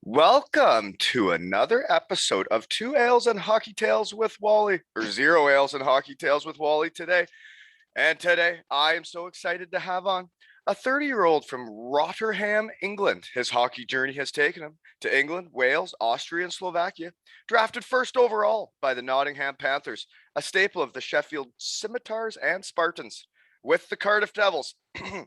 Welcome to another episode of Two Ales and Hockey Tales with Wally, or Zero Ales and Hockey Tales with Wally today. And today I am so excited to have on a 30-year-old from Rotterdam, England. His hockey journey has taken him to England, Wales, Austria, and Slovakia. Drafted first overall by the Nottingham Panthers, a staple of the Sheffield Scimitars and Spartans, with the Cardiff Devils. In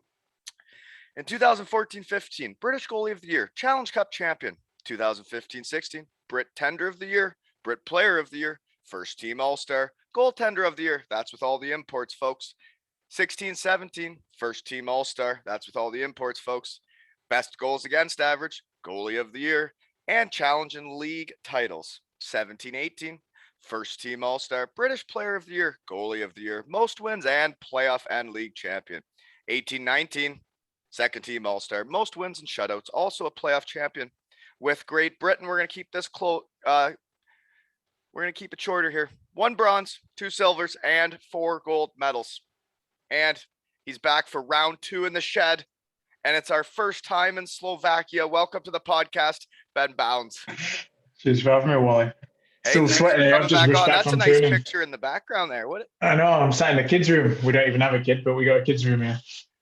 2014-15, British Goalie of the Year, Challenge Cup champion. 2015-16, Brit Tender of the Year, Brit Player of the Year, First Team All-Star, Goaltender of the Year. That's with all the imports, folks. 16-17, First Team All-Star. That's with all the imports, folks. Best goals against average, Goalie of the Year, and Challenge and League titles. 17-18, First Team All-Star, British Player of the Year, Goalie of the Year, most wins, and playoff and league champion. 18-19, Second Team All-Star, most wins and shutouts, also a playoff champion. With Great Britain, we're going to keep this we're going to keep it shorter here. 1 bronze, 2 silvers, and 4 gold medals. And he's back for round 2 in the shed. And it's our first time in Slovakia. Welcome to the podcast, Ben Bowns. Cheers for having me, Wally. Hey, Still sweating here. I'm just back rushed on. back That's from a nice training. picture in the background there. What? I know. I'm sat in the kids' room. We don't even have a kid, but we got a kids' room here.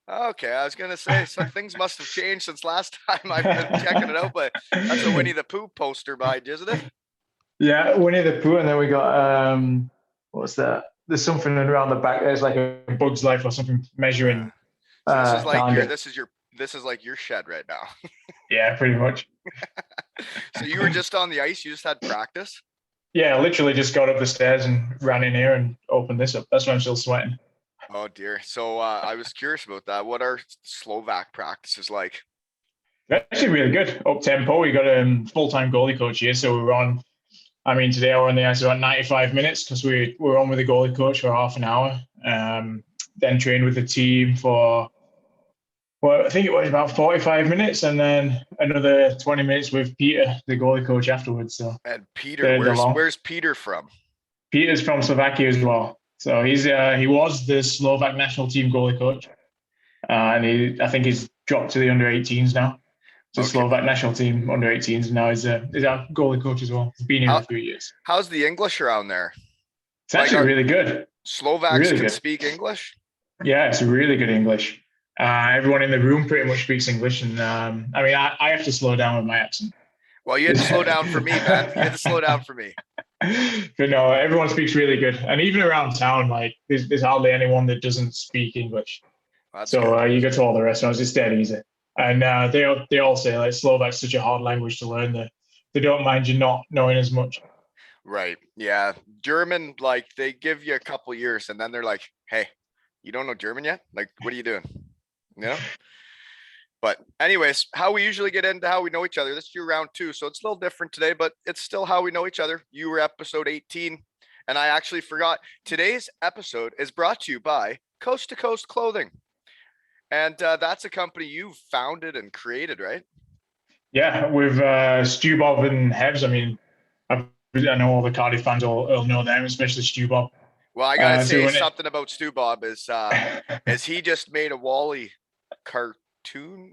Okay, I was going to say, some things must have changed since last time I've been checking it out, but that's a Winnie the Pooh poster behind you, isn't it? Yeah, Winnie the Pooh, and then we got, what's that? There's something around the back. There's like a Bug's Life or something measuring. So this is like calendar. this is like your shed right now. Yeah, pretty much. So you were just on the ice, you just had practice? Yeah, I literally just got up the stairs and ran in here and opened this up. That's why I'm still sweating. Oh dear. So I was curious about that. What are Slovak practices like? They're actually really good. Up tempo. We got a full-time goalie coach here, so we're on. I mean, today we're on the ice about 95 minutes because we're on with the goalie coach for half an hour. Then trained with the team for, well, I think it was about 45 minutes, and then another 20 minutes with Peter, the goalie coach, afterwards. So. And Peter, where's Peter from? Peter's from Slovakia as well. So he was the Slovak national team goalie coach, and I think he's dropped to the under 18s now. So okay. Slovak national team under 18s, and now he's our goalie coach as well. He's been here a few years. How's the English around there? It's actually really good. Slovaks really can speak English? Yeah, it's really good English. Everyone in the room pretty much speaks English, and I mean, I have to slow down with my accent. Well, you had to slow down for me, man. You had to slow down for me. But no, everyone speaks really good, and even around town, like there's hardly anyone that doesn't speak English. So you go to all the restaurants, it's dead easy, and they all say like Slovak's such a hard language to learn that they don't mind you not knowing as much. Right? Yeah, German, like they give you a couple years, and then they're like, "Hey, you don't know German yet? Like, what are you doing?" You know. But anyways, how we usually get into how we know each other. This is your round 2, so it's a little different today, but it's still how we know each other. You were episode 18, and I actually forgot. Today's episode is brought to you by Coast to Coast Clothing. And that's a company you founded and created, right? Yeah, with Stubob and Hebs. I mean, I know all the Cardiff fans will know them, especially Stubob. Well, I got to say something about Stubob is he just made a Wally cartoon.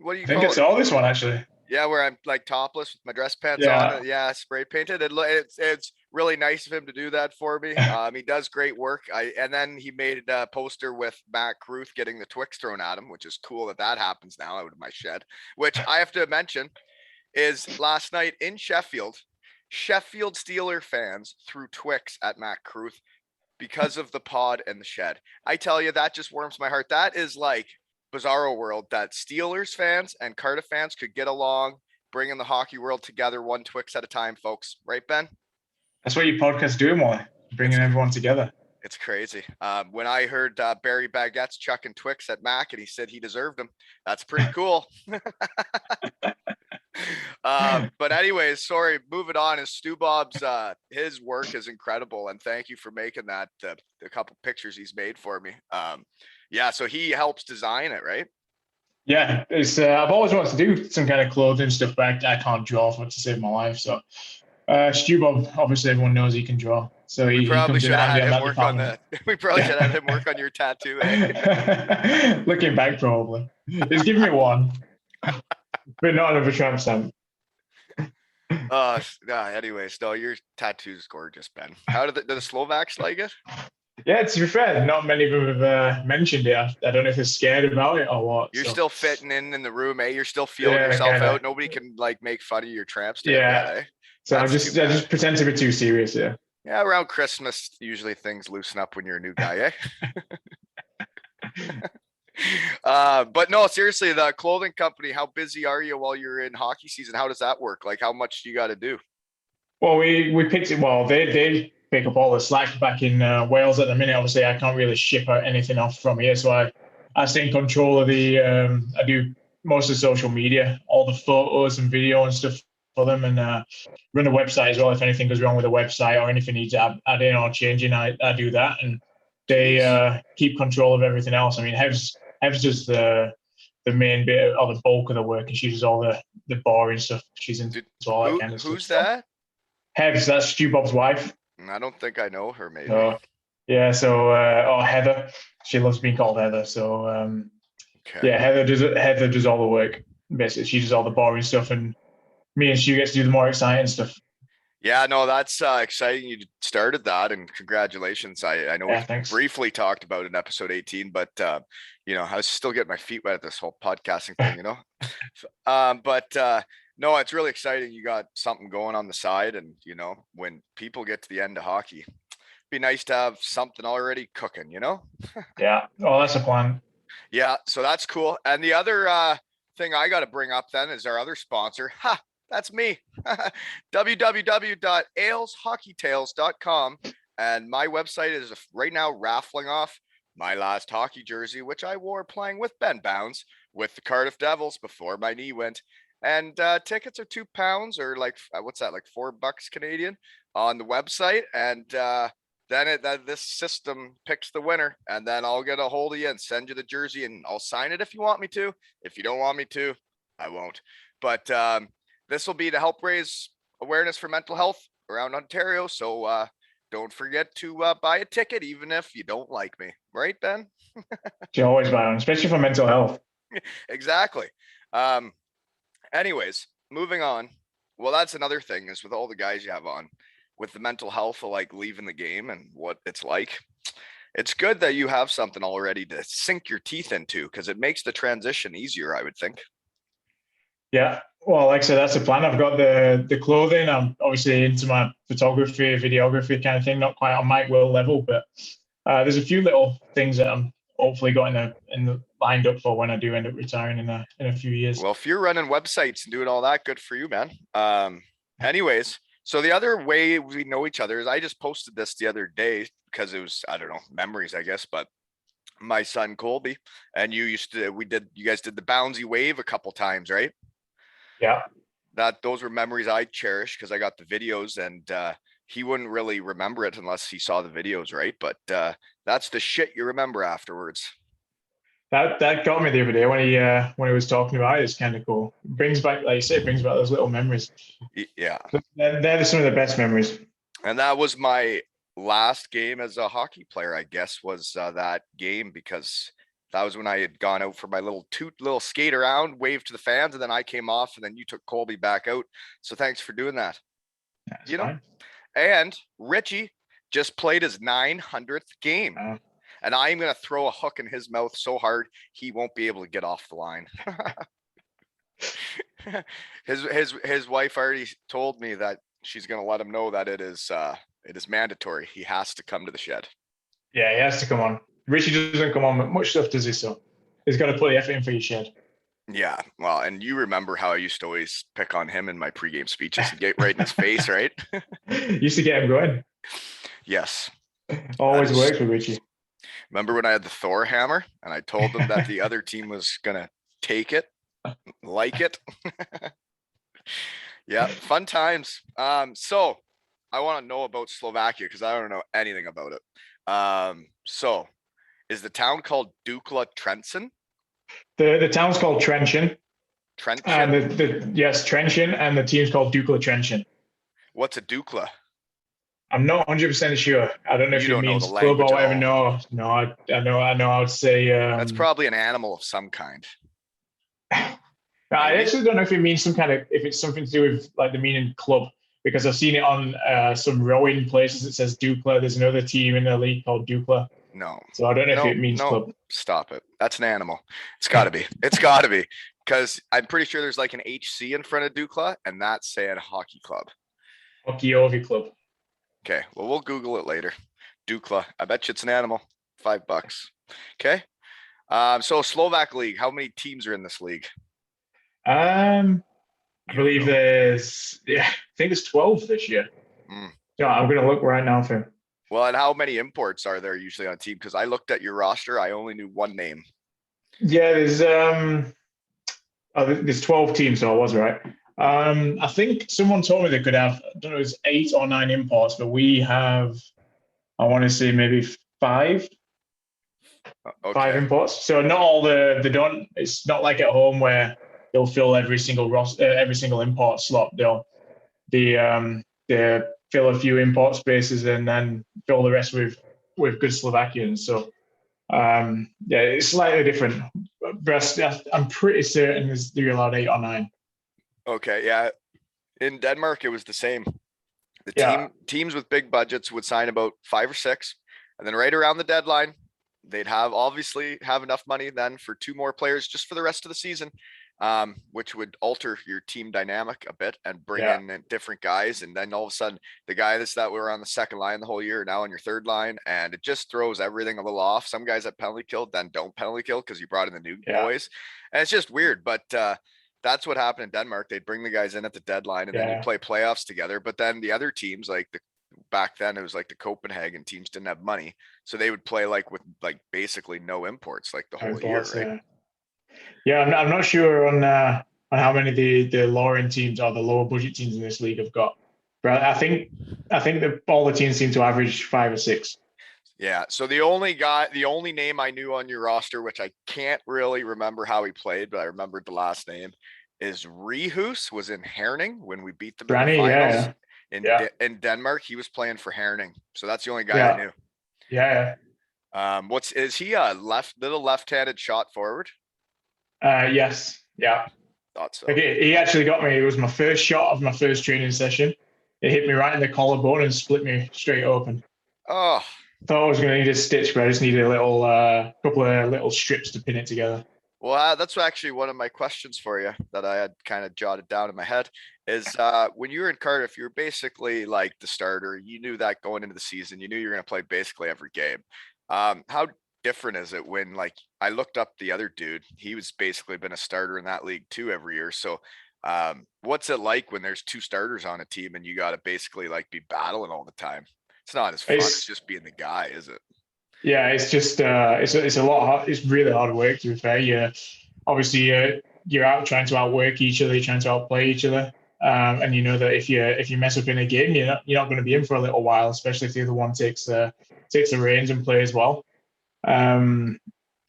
What do you call it? I think it's all this one, actually. Yeah, where I'm like topless with my dress pants on. Yeah, spray painted. It's really nice of him to do that for me. He does great work. And then he made a poster with Matt Kruth getting the Twix thrown at him, which is cool that happens now out of my shed. Which I have to mention is last night in Sheffield Steeler fans threw Twix at Matt Kruth because of the pod and the shed. I tell you, that just warms my heart. That is like bizarro world that Steelers fans and Cardiff fans could get along, bringing the hockey world together one Twix at a time, folks. Right, Ben? That's what your podcast doing, Wally. Bringing everyone together. It's crazy. When I heard Barry Baguette's chucking Twix at Mac and he said he deserved them, that's pretty cool. But anyways, sorry, moving on. Is Stubob's his work is incredible, and thank you for making that the couple pictures he's made for me. Yeah, so he helps design it, right? Yeah, it's I've always wanted to do some kind of clothing stuff, but I can't draw for it to save my life. So Stubob, obviously everyone knows he can draw. So we probably should have had him work on that. We probably should have him work on your tattoo. Eh? Looking back, probably. He's given me one, but not another tramp stamp. Anyways, no, your tattoo's gorgeous, Ben. How do the Slovaks like it? Yeah, to be fair, not many of them have mentioned it. I don't know if they're scared about it or what. You're So still fitting in the room, eh? You're still feeling yeah, yourself kind of. out. Nobody can like make fun of your tramp stamp yet, Yeah. eh? So That's too I bad. just pretend to be too serious. Yeah. Yeah, around Christmas, usually things loosen up when you're a new guy, eh? But no, seriously, the clothing company, how busy are you while you're in hockey season? How does that work? Like, how much do you got to do? Well, we picked it. Well, they pick up all the slack back in Wales at the minute. Obviously, I can't really ship out anything off from here, so I stay in control of the. I do most of the social media, all the photos and video and stuff for them, and run the website as well. If anything goes wrong with the website or anything needs add in or changing, I do that, and they keep control of everything else. I mean, Hev's does the main bit or the bulk of the work, and she does all the boring stuff. She's into all that kind of stuff. Who's that? Hebs, that's Stubob's wife. I don't think I know her, maybe. Yeah, so or Heather. She loves being called Heather. So okay. Yeah, Heather does all the work. Basically, she does all the boring stuff, and me and Stu gets to do the more exciting stuff. Yeah, no, that's exciting. You started that, and congratulations. I know we briefly talked about it in episode 18, but you know, I was still getting my feet wet at this whole podcasting thing, you know. No, it's really exciting. You got something going on the side, and you know, when people get to the end of hockey, it'd be nice to have something already cooking, you know. Yeah, well, that's a plan. Yeah, so that's cool. And the other thing I got to bring up then is our other sponsor. That's me. www.aleshockeytales.com. And my website is right now raffling off my last hockey jersey, which I wore playing with Ben Bowns with the Cardiff Devils before my knee went. And tickets are £2 or like, what's that, like $4 Canadian on the website. And then this system picks the winner, and then I'll get a hold of you and send you the jersey, and I'll sign it if you want me to. If you don't want me to, I won't. But this will be to help raise awareness for mental health around Ontario. So don't forget to buy a ticket, even if you don't like me. Right, Ben? You always buy one, especially for mental health. Exactly. Anyways, moving on. Well, that's another thing is with all the guys you have on, with the mental health of like leaving the game and what it's like. It's good that you have something already to sink your teeth into because it makes the transition easier, I would think. Yeah, well, like I said, that's the plan. I've got the clothing. I'm obviously into my photography, videography kind of thing, not quite on Mike Will level, but there's a few little things that I'm hopefully got in the lined up for when I do end up retiring in a few years. Well, if you're running websites and doing all that, good for you, man. Anyways, so the other way we know each other is I just posted this the other day because it was, I don't know, memories, I guess, but my son Colby and you guys did the bouncy wave a couple times, right? Yeah. Those were memories I cherish because I got the videos, and he wouldn't really remember it unless he saw the videos, right? But that's the shit you remember afterwards. That got me the other day when he was talking about it. It's kind of cool. Brings back, like you say, brings back those little memories. Yeah. They're some of the best memories. And that was my last game as a hockey player, I guess, was that game, because that was when I had gone out for my little skate around, wave to the fans, and then I came off, and then you took Colby back out. So thanks for doing that. That's fine. And Richie just played his 900th game. And I'm going to throw a hook in his mouth so hard he won't be able to get off the line. His wife already told me that she's going to let him know that it is mandatory. He has to come to the shed. Yeah, he has to come on. Richie doesn't come on much stuff, does he? So he's got to put the effort in for your shed. Yeah, well, and you remember how I used to always pick on him in my pregame speeches and get right in his face, right? Used to get him going. Yes. Always works with Richie. Remember when I had the Thor hammer and I told them that the other team was going to take it, like it? Yeah, fun times. So I want to know about Slovakia because I don't know anything about it. So is the town called Dukla Trencin? The town's called Trencin. Trencin? And yes, Trencin, and the team's called Dukla Trencin. What's a Dukla? I'm not 100% sure. I don't know if it means club or whatever. No, I know. I would say that's probably an animal of some kind. I Maybe. actually don't know if it means if it's something to do with like the meaning club, because I've seen it on some rowing places. It says Dukla. There's another team in the league called Dukla. No, So I don't know if no, it means no. club. Stop it. That's an animal. It's got to be. It's got to be because I'm pretty sure there's like an HC in front of Dukla, and that's saying hockey club. Hockey Club. Okay. Well, we'll Google it later. Dukla. I bet you it's an animal. $5. Okay. So Slovak League. How many teams are in this league? I believe I think it's 12 this year. Mm. Yeah, I'm gonna look right now for. Well, and how many imports are there usually on a team? Because I looked at your roster, I only knew one name. Yeah, there's 12 teams, so I was right. I think someone told me they could have, I don't know, it's 8 or 9 imports, but we have, I want to say maybe five imports. So not all they don't. It's not like at home where they'll fill every single import slot. They fill a few import spaces and then fill the rest with good Slovakians. So yeah, it's slightly different. But I'm pretty certain they're allowed 8 or 9. Okay, yeah. In Denmark, it was the same. Teams with big budgets would sign about 5 or 6, and then right around the deadline, they'd obviously have enough money then for 2 more players just for the rest of the season, which would alter your team dynamic a bit and bring in different guys. And then all of a sudden, the guys that were on the second line the whole year are now on your third line, and it just throws everything a little off. Some guys that penalty killed then don't penalty kill because you brought in the new boys, and it's just weird. But that's what happened in Denmark. They'd bring the guys in at the deadline, and then you play playoffs together. But then the other teams, like back then, it was like the Copenhagen teams didn't have money, so they would play with basically no imports like the whole year, right? Yeah, I'm not sure on how many the lower teams or the lower budget teams in this league have got, but I think that all the teams seem to average 5 or 6. Yeah. So the only name I knew on your roster, which I can't really remember how he played, but I remembered the last name, is Rehus, was in Herning when we beat them in the finals in Denmark. He was playing for Herning, so that's the only guy I knew. Yeah. Is he a left-handed shot forward? Yes. Yeah. Thought so. Okay, he actually got me. It was my first shot of my first training session. It hit me right in the collarbone and split me straight open. Oh. Thought I was going to need a stitch, but I just needed a little couple of little strips to pin it together. Well, that's actually one of my questions for you that I had kind of jotted down in my head is when you were in Cardiff, you were basically like the starter. You knew that going into the season. You knew you were going to play basically every game. How different is it when, like, I looked up the other dude, he was basically been a starter in that league too every year. So what's it like when there's 2 starters on a team and you got to basically like be battling all the time? It's not as fun as just being the guy, is it? Yeah, it's just it's a lot hard. It's really hard work, to be fair. Obviously you're out trying to outwork each other, you're trying to outplay each other. And you know that if you mess up in a game, you're not going to be in for a little while, especially if the other one takes the reins and plays well. So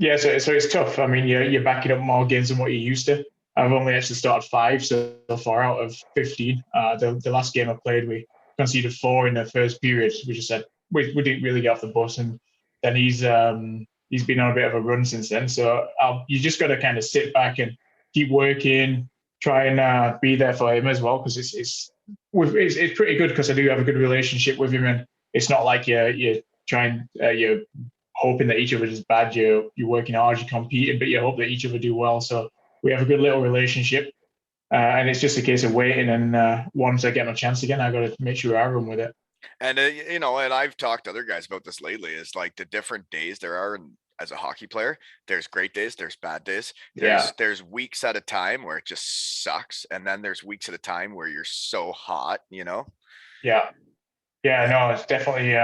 it's tough. I mean, you're backing up more games than what you used to. I've only actually started 5 so far out of 15. The last game I played, we conceded 4 in the first period. We just said we didn't really get off the bus, and then he's been on a bit of a run since then. So you just got to kind of sit back and keep working, try and be there for him as well, because it's pretty good because I do have a good relationship with him, and it's not like you're hoping that each of us is bad. You're working hard, you're competing, but you hope that each of us do well. So we have a good little relationship, and it's just a case of waiting. And once I get my chance again, I got to make sure I run with it. And and I've talked to other guys about this lately. Is like the different days there are as a hockey player. There's great days, there's bad days. There's weeks at a time where it just sucks, and then there's weeks at a time where you're so hot. Yeah, no, it's definitely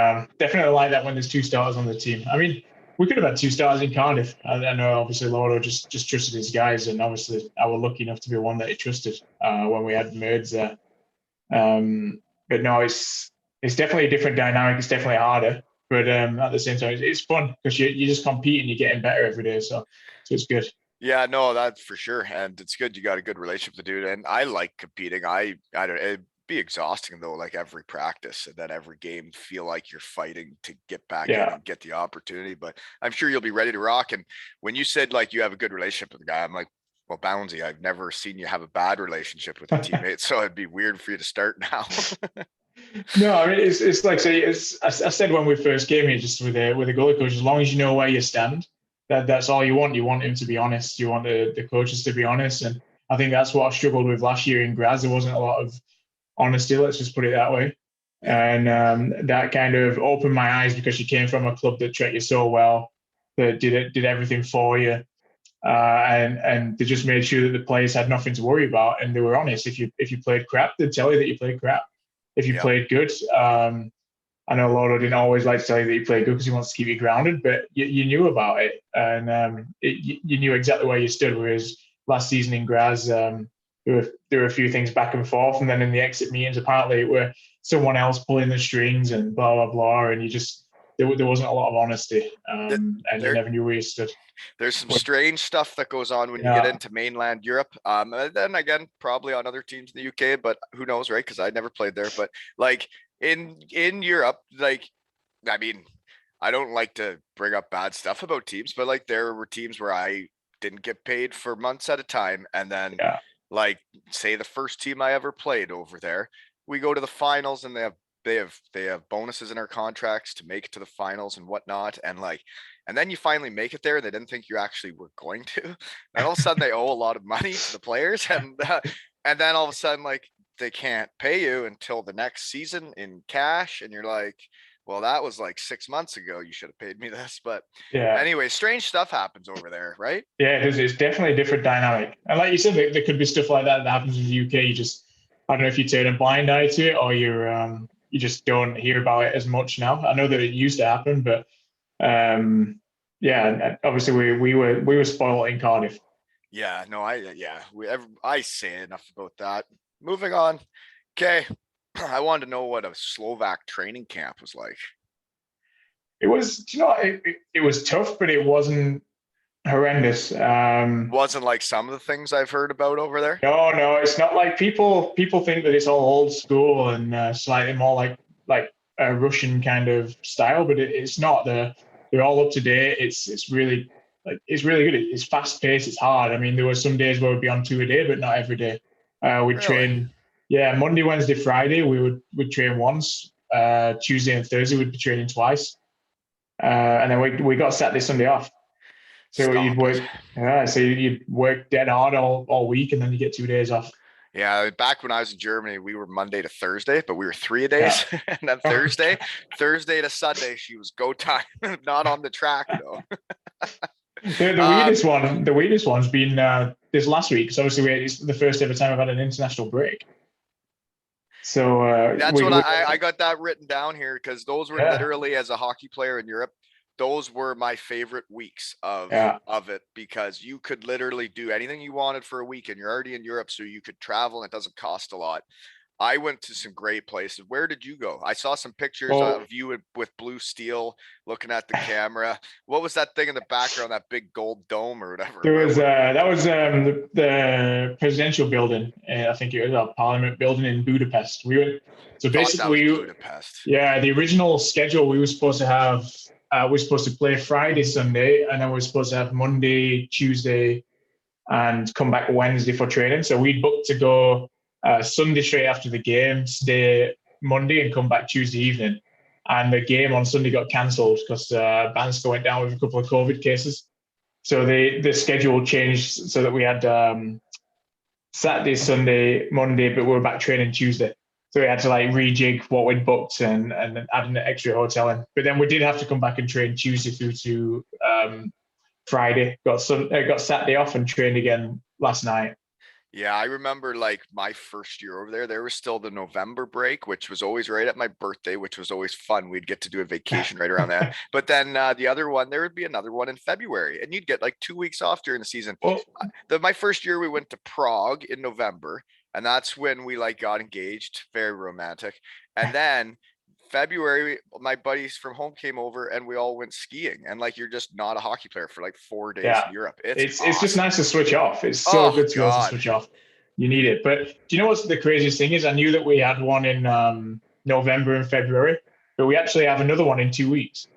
like that when there's 2 starters on the team. I mean, we could have had 2 starters in Cardiff. I know obviously Loro just trusted his guys, and obviously I was lucky enough to be one that he trusted when we had Merds there. But no, it's definitely a different dynamic. It's definitely harder, but at the same time, it's fun because you just compete and you're getting better every day. So it's good. Yeah, no, that's for sure, and it's good you got a good relationship with the dude. And I like competing. I don't. It'd be exhausting though, like every practice and then every game, feel like you're fighting to get back in and get the opportunity. But I'm sure you'll be ready to rock. And when you said like you have a good relationship with the guy, I'm like, Well, Bouncy, I've never seen you have a bad relationship with a teammate, so it'd be weird for you to start now. No, I mean it's like say I said when we first came here, just with the goalie coach, as long as you know where you stand, that's all you want. You want him to be honest. You want the coaches to be honest, and I think that's what I struggled with last year in Graz. There wasn't a lot of honesty. Let's just put it that way. Yeah. And that kind of opened my eyes because you came from a club that treated you so well, that did everything for you, and they just made sure that the players had nothing to worry about, and they were honest. If you played crap, they'd tell you that you played crap. If you Yep. played good, I know Lotto didn't always like to tell you that you played good because he wants to keep you grounded, but you knew about it, and you knew exactly where you stood. Whereas last season in Graz, there were a few things back and forth, and then in the exit meetings, apparently it were someone else pulling the strings and blah blah blah, and there wasn't a lot of honesty, and you never knew where you stood. There's some strange stuff that goes on when you get into mainland Europe. And then again, probably on other teams in the UK, but who knows, right? Because I never played there. But like in Europe, like, I mean, I don't like to bring up bad stuff about teams, but like there were teams where I didn't get paid for months at a time, and then like say the first team I ever played over there, we go to the finals and they have bonuses in our contracts to make it to the finals and whatnot, and then you finally make it there. They didn't think you actually were going to, and all of a sudden they owe a lot of money to the players, and then all of a sudden like they can't pay you until the next season in cash, and you're like, well, that was like 6 months ago. You should have paid me this. But anyway, strange stuff happens over there, right? Yeah, it's definitely a different dynamic. And like you said, there could be stuff like that happens in the UK. I don't know if you turn a blind eye to it, or you just don't hear about it as much now. I know that it used to happen, but yeah, obviously we were spoiled in Cardiff. Yeah, no, I say enough about that. Moving on. Okay. I wanted to know what a Slovak training camp was like. It was, it was tough, but it wasn't horrendous. Wasn't like some of the things I've heard about over there. No, it's not like people think that it's all old school and slightly more like a Russian kind of style, but it's not. They're all up to date. It's really good. It's fast paced. It's hard. I mean, there were some days where we'd be on 2 a day, but not every day. We'd train. Yeah, Monday, Wednesday, Friday, we'd train once. Tuesday and Thursday, we'd be training twice. And then we got Saturday, Sunday off. So you'd work dead hard all week, and then you get 2 days off. Yeah, back when I was in Germany, we were Monday to Thursday, but we were 3 a days. Yeah. And then Thursday to Sunday, she was go time, not on the track though. The weirdest one's been this last week. So obviously it's the first ever time I've had an international break. So that's what I got that written down here, because those were literally, as a hockey player in Europe, those were my favorite weeks of it, because you could literally do anything you wanted for a week, and you're already in Europe, so you could travel and it doesn't cost a lot. I went to some great places. Where did you go? I saw some pictures of you with blue steel looking at the camera. What was that thing in the background, that big gold dome or whatever? There was that was the presidential building. I think it was a parliament building in Budapest. Budapest. Yeah, the original schedule, we were supposed to have we're supposed to play Friday, Sunday, and then we're supposed to have Monday, Tuesday, and come back Wednesday for training. So we booked to go Sunday straight after the game, stay Monday, and come back Tuesday evening. And the game on Sunday got cancelled because Banska went down with a couple of COVID cases. So the schedule changed so that we had Saturday, Sunday, Monday, but we were back training Tuesday. So we had to like rejig what we'd booked and add an extra hotel in. But then we did have to come back and train Tuesday through to Friday. Got Saturday off and trained again last night. Yeah, I remember like my first year over there was still the November break, which was always right at my birthday, which was always fun. We'd get to do a vacation right around that. But then the other one, there would be another one in February, and you'd get like 2 weeks off during the season. My first year, we went to Prague in November, and that's when we like got engaged. Very romantic. And then February, my buddies from home came over and we all went skiing, and like, you're just not a hockey player for like 4 days in Europe. It's awesome. Just nice to switch off. It's so good to be able to switch off. You need it. But do you know what's the craziest thing is? I knew that we had one in November and February, but we actually have another one in 2 weeks.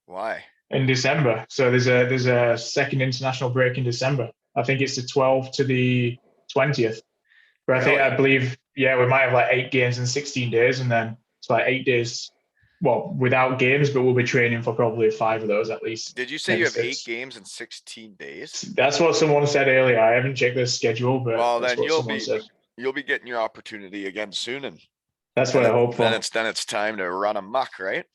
Why? In December. So there's a second international break in December. I think it's the 12th to the 20th. But Really? I believe, yeah, we might have like 8 games in 16 days, and then it's like 8 days, well, without games, but we'll be training for probably 5 of those at least. Did you say you have 8 games in 16 days? That's what someone said earlier. I haven't checked the schedule, but Well, that's then what someone said. you'll be getting your opportunity again soon, and That's what I hope for. Then it's time to run amok, right?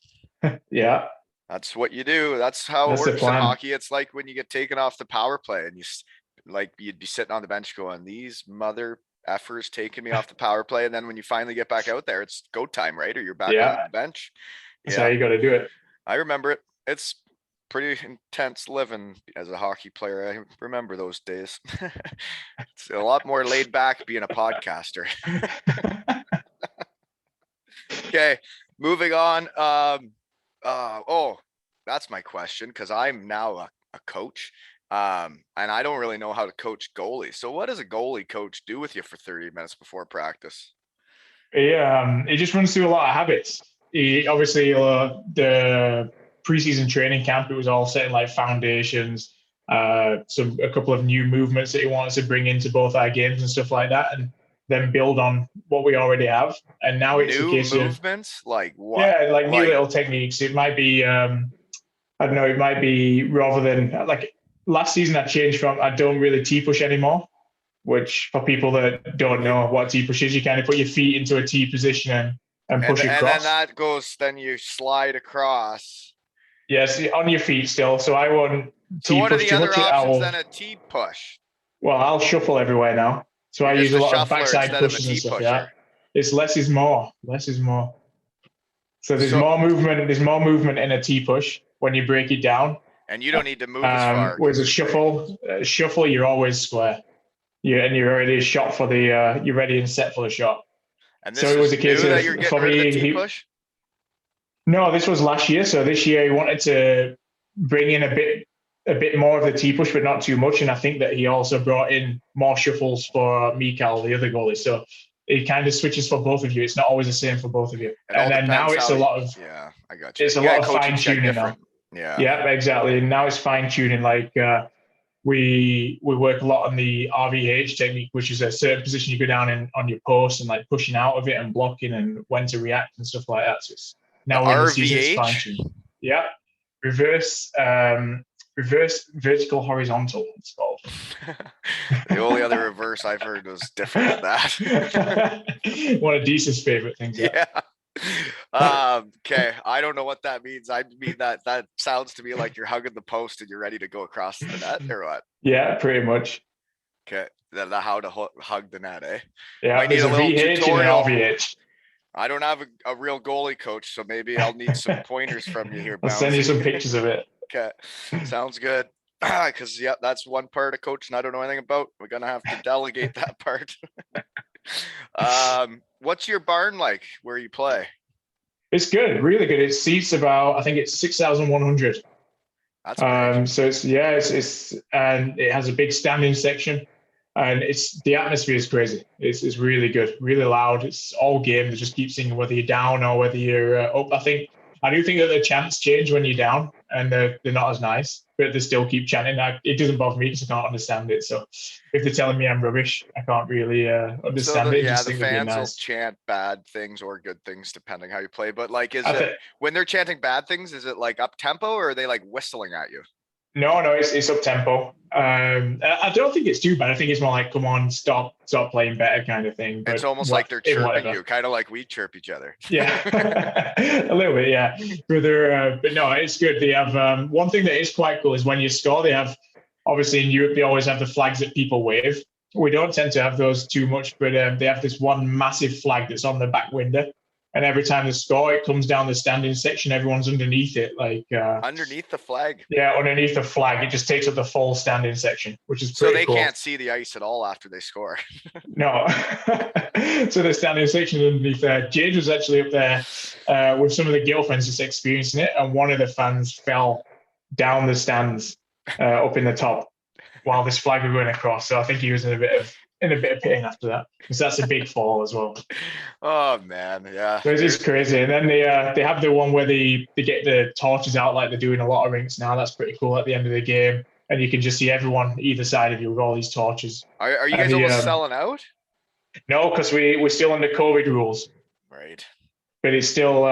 Yeah. That's what you do. That's how it works in hockey. It's like when you get taken off the power play and you'd be sitting on the bench going, these mother effers taking me off the power play. And then when you finally get back out there, it's go time, right? Or you're back on the bench. That's how you got to do it. I remember it. It's pretty intense living as a hockey player. I remember those days. It's a lot more laid back being a podcaster. Okay, moving on. That's my question, because I'm now a coach, and I don't really know how to coach goalies. So what does a goalie coach do with you for 30 minutes before practice? Yeah, he just runs through a lot of habits. Obviously, the preseason training camp, it was all setting like foundations, a couple of new movements that he wants to bring into both our games and stuff like that, and then build on what we already have. And now it's new a case movements, of like what? Yeah, like new little techniques. It might be, I don't know, it might be rather than like last season I changed from, I don't really T-push anymore, which for people that don't know what T-push is, you kind of put your feet into a T position and push across. And then that goes, then you slide across. Yes, on your feet still. So I won't T-push. So what are the other options than a T-push? Well, I'll shuffle everywhere now. So I use a lot of backside pushes and stuff. Yeah, it's less is more. Less is more. So there's more movement. There's more movement in a T-push when you break it down. And you don't need to move as far. Whereas a shuffle, you're always square. You're already shot for the. You're ready and set for the shot. And this so it was a case that you're getting rid of the T-push? No, this was last year. So this year he wanted to bring in a bit more of the T-push, but not too much. And I think that he also brought in more shuffles for Mikal, the other goalie. So it kind of switches for both of you. It's not always the same for both of you. And then now it's a lot of I got you. It's a lot of fine tuning now. Yeah, exactly. And now it's fine tuning. Like we work a lot on the RVH technique, which is a certain position you go down on your post and like pushing out of it and blocking and when to react and stuff like that. So it's now in the season, it's fine tuned. Yeah, reverse vertical horizontal, it's called. The only other reverse I've heard was different than that. One of Deese's favorite things. Yeah. Okay. I don't know what that means. I mean that sounds to me like you're hugging the post and you're ready to go across the net, or what? Yeah, pretty much. Okay. Then how to hug the net, eh? Yeah, I need a little tutorial. VH. I don't have a real goalie coach, so maybe I'll need some pointers from you here. I'll send you some pictures of it. Okay, sounds good. Because that's one part of coaching I don't know anything about. We're gonna have to delegate that part. What's your barn like where you play? It's good, really good. It seats about, I think it's 6,100. That's great. So it's and it has a big standing section, and the atmosphere is crazy. It's really good, really loud. It's all game. They just keep singing whether you're down or whether you're up. I do think that the chants change when you're down, and they're not as nice, but they still keep chanting. It doesn't bother me because I can't understand it. So if they're telling me I'm rubbish, I can't really understand it. Yeah, the fans will chant bad things or good things depending how you play. But like, when they're chanting bad things, is it like up tempo or are they like whistling at you? No, it's up tempo. I don't think it's too bad. I think it's more like, come on, stop playing better kind of thing. But it's almost like they're chirping you, kind of like we chirp each other. Yeah, a little bit, yeah. But no, it's good. They have one thing that is quite cool is when you score, they have, obviously in Europe, they always have the flags that people wave. We don't tend to have those too much, but they have this one massive flag that's on the back window. And every time they score, it comes down the standing section. Everyone's underneath it, like underneath the flag. Yeah, underneath the flag, it just takes up the full standing section, which is pretty cool. So they can't see the ice at all after they score. No. So the standing section underneath there. James was actually up there with some of the girlfriends just experiencing it, and one of the fans fell down the stands up in the top while this flag was going across. So I think he was in a bit of pain after that, because that's a big fall as well. Oh man, yeah. So it's just crazy. And then they have the one where they get the torches out like they do in a lot of rinks now. That's pretty cool at the end of the game. and you can just see everyone either side of you with all these torches. Are you And guys almost selling out? No, because we're still under COVID rules. Right. But it's still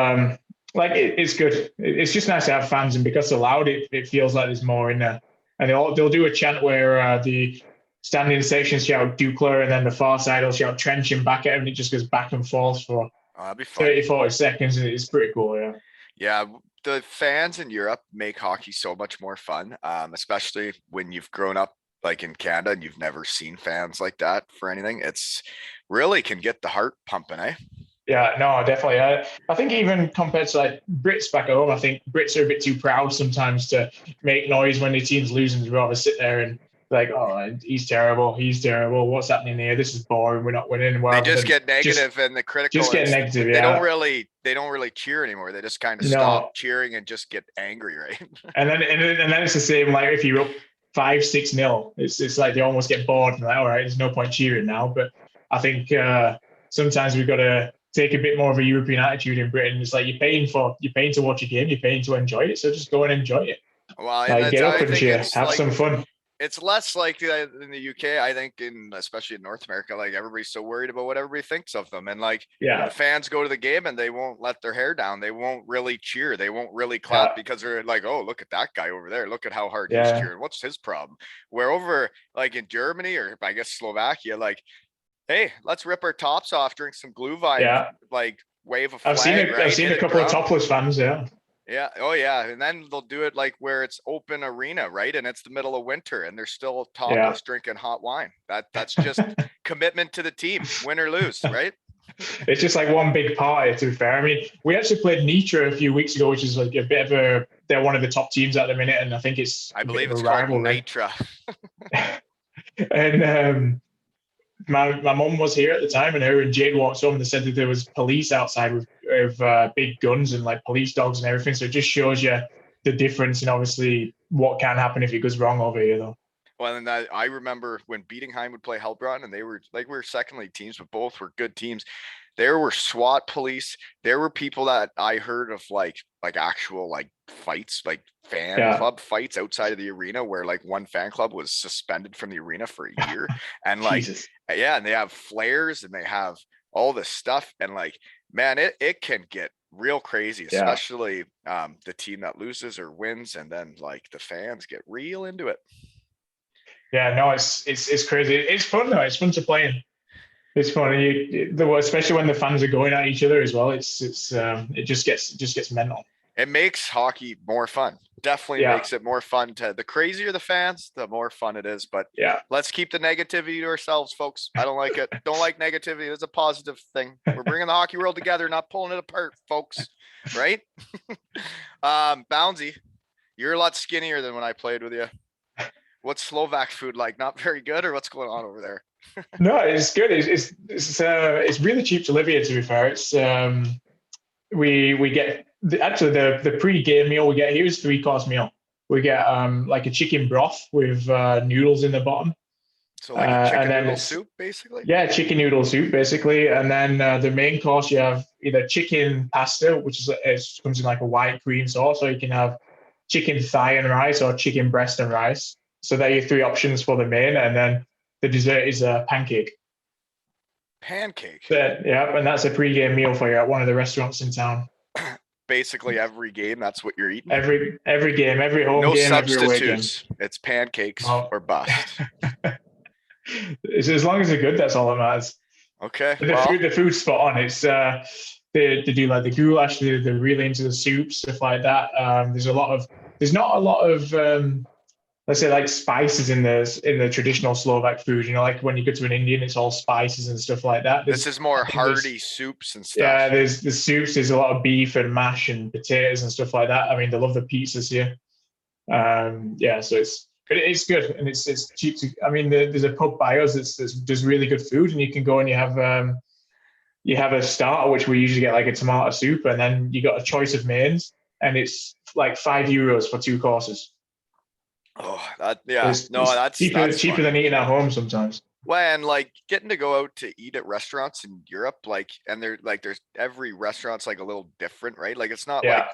it's good. It's just nice to have fans, and because they're loud, it feels like there's more in there. And they'll do a chant where the standing section shout Dukla, and then the far side will shout Trencin back at him, and it just goes back and forth for That'd be fun. 30, 40 seconds, and it's pretty cool. Yeah. Yeah, the fans in Europe make hockey so much more fun, especially when you've grown up like in Canada and you've never seen fans like that for anything. It's really can get the heart pumping, eh? Yeah, no, definitely. I think even compared to like Brits back at home, I think Brits are a bit too proud sometimes to make noise when their team's losing. They'd rather sit there and like, oh, he's terrible, what's happening here? This is boring, we're not winning. They just get negative and the critical. Just get negative. They yeah. They don't really cheer anymore. They just kind of stop cheering and just get angry, right? and then it's the same. Like if you're up 5-6-0, it's like they almost get bored and like, all right, there's no point cheering now. But I think sometimes we've got to take a bit more of a European attitude in Britain. It's like you're paying to watch a game, you're paying to enjoy it, so just go and enjoy it. Well, like, get up and cheer, have some fun. It's less like in the UK, I think, especially in North America, like everybody's so worried about what everybody thinks of them. And like, the fans go to the game and they won't let their hair down. They won't really cheer. They won't really clap because they're like, oh, look at that guy over there. Look at how hard he's cheering. What's his problem? Where over like in Germany or I guess Slovakia, like, hey, let's rip our tops off, drink some glühwein, like wave a flag. I've seen a couple of topless fans, Yeah. Oh, yeah. And then they'll do it like where it's open arena, right? And it's the middle of winter and they're still topless drinking hot wine. That's just commitment to the team, win or lose, right? It's just like one big party, to be fair. I mean, we actually played Nitra a few weeks ago, which is like a bit of they're one of the top teams at the minute. And I think I believe it's called Nitra. And my mum was here at the time, and her and Jade walked home and they said that there was police outside with big guns and like police dogs and everything. So it just shows you the difference and obviously what can happen if it goes wrong over here, though. Well, and I remember when Bietigheim would play Heilbronn, and they were like, we were second league teams, but both were good teams. There were SWAT police. There were people that I heard of like actual like fights, like fan club fights outside of the arena where like one fan club was suspended from the arena for a year. And like, and they have flares and they have all this stuff. And like, man, it can get real crazy, especially the team that loses or wins. And then like the fans get real into it. Yeah, no, it's crazy. It's fun though. It's fun to play in. It's funny, especially when the fans are going at each other as well. It just gets mental. It makes hockey more fun. Definitely makes it more fun. The crazier the fans, the more fun it is. But let's keep the negativity to ourselves, folks. I don't like it. Don't like negativity. It's a positive thing. We're bringing the hockey world together, not pulling it apart, folks. Right? Bownsy, you're a lot skinnier than when I played with you. What's Slovak food like? Not very good, or what's going on over there? No, it's good. It's really cheap to live here. To be fair, it's we get the pre-game meal we get here is 3-course meal. We get like a chicken broth with noodles in the bottom. So like a chicken noodle soup, basically. Yeah, chicken noodle soup, basically, and then the main course you have either chicken pasta, which comes in like a white cream sauce, or you can have chicken thigh and rice or chicken breast and rice. So they're your 3 options for the main, and then the dessert is a pancake. Pancake? And that's a pre-game meal for you at one of the restaurants in town. Basically every game, that's what you're eating? Every game, every home game, substitutes. Every away game. It's pancakes or bust. As long as they're good, that's all that matters. Okay. The food's spot on. It's they do like the goulash, they're really into the soup, stuff like that. There's not a lot of let's say like spices in the traditional Slovak food. You know, like when you go to an Indian, it's all spices and stuff like that. This is more hearty soups and stuff. Yeah, there's the soups. There's a lot of beef and mash and potatoes and stuff like that. I mean, they love the pizzas here. So it's good and it's cheap to. I mean, there's a pub by us that's does really good food, and you can go and you have a starter, which we usually get like a tomato soup, and then you got a choice of mains, and it's like €5 for 2 courses. Oh, that's cheaper than eating at home sometimes. Well, and like getting to go out to eat at restaurants in Europe, like, and there's every restaurant's like a little different, right? Like it's not like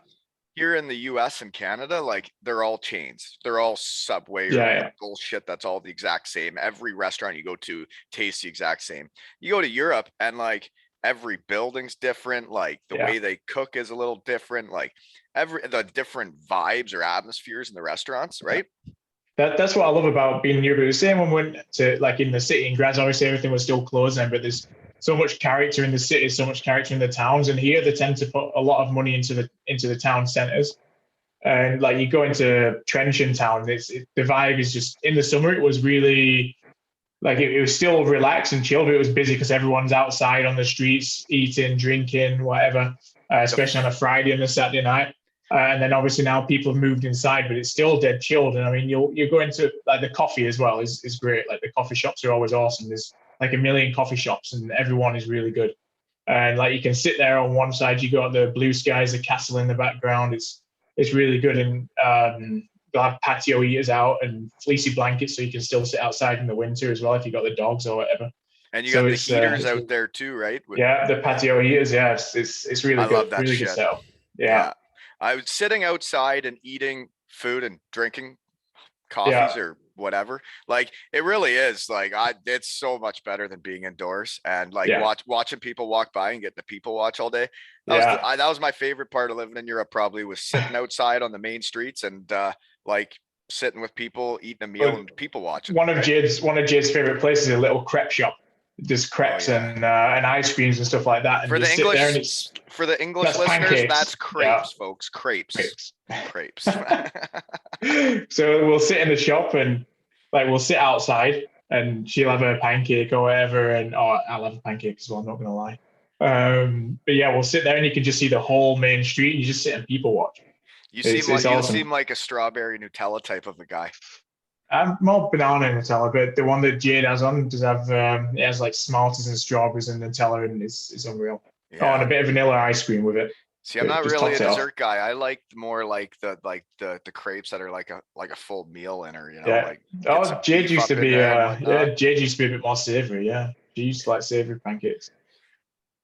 here in the US and Canada, like they're all chains. They're all Subway or Yeah. bullshit that's all the exact same. Every restaurant you go to tastes the exact same. You go to Europe and like every building's different, like the way they cook is a little different, like the different vibes or atmospheres in the restaurants, right? That's what I love about being in Europe. The same when we went to like in the city in Graz, obviously everything was still closed then, but there's so much character in the city, so much character in the towns. And here they tend to put a lot of money into the town centers. And like you go into Trencin town, the vibe is just in the summer. It was really like it was still relaxed and chilled, but it was busy because everyone's outside on the streets, eating, drinking, whatever, especially on a Friday and a Saturday night. And then obviously now people have moved inside, but it's still dead chilled. And I mean, you go into like the coffee as well is great. Like the coffee shops are always awesome. There's like a million coffee shops and everyone is really good. And like you can sit there on one side, you got the blue skies, the castle in the background. It's really good. And they'll have patio eaters out and fleecy blankets so you can still sit outside in the winter as well if you got the dogs or whatever. And you got the heaters out there too, right? Yeah, the patio heaters. Yeah, it's really good. I love that really shit. Good setup. Yeah. I was sitting outside and eating food and drinking coffees or whatever. Like it really is like it's so much better than being indoors and like watching people walk by and getting the people watch all day. That was my favorite part of living in Europe. Probably was sitting outside on the main streets and like sitting with people, eating a meal and people watching. One of Jade's favorite places is a little crepe shop. There's crepes and ice creams and stuff like that. And for the English listeners, pancakes. That's crepes, folks. Crepes. So we'll sit in the shop and like we'll sit outside and she'll have a pancake or whatever, and I'll have a pancake as well. I'm not gonna lie. But yeah, we'll sit there and you can just see the whole main street. And you just sit and people watch. You seem like a strawberry Nutella type of a guy. I'm more banana Nutella, but the one that Jade has on does have it has like Smarties and strawberries and Nutella, and it's unreal. Yeah. And a bit of vanilla ice cream with it. See, I'm not really a dessert guy. I like more like the crepes that are like a full meal in her, you know. Like Jade used to be Jade used to be a bit more savory. Yeah, she used to like savory pancakes.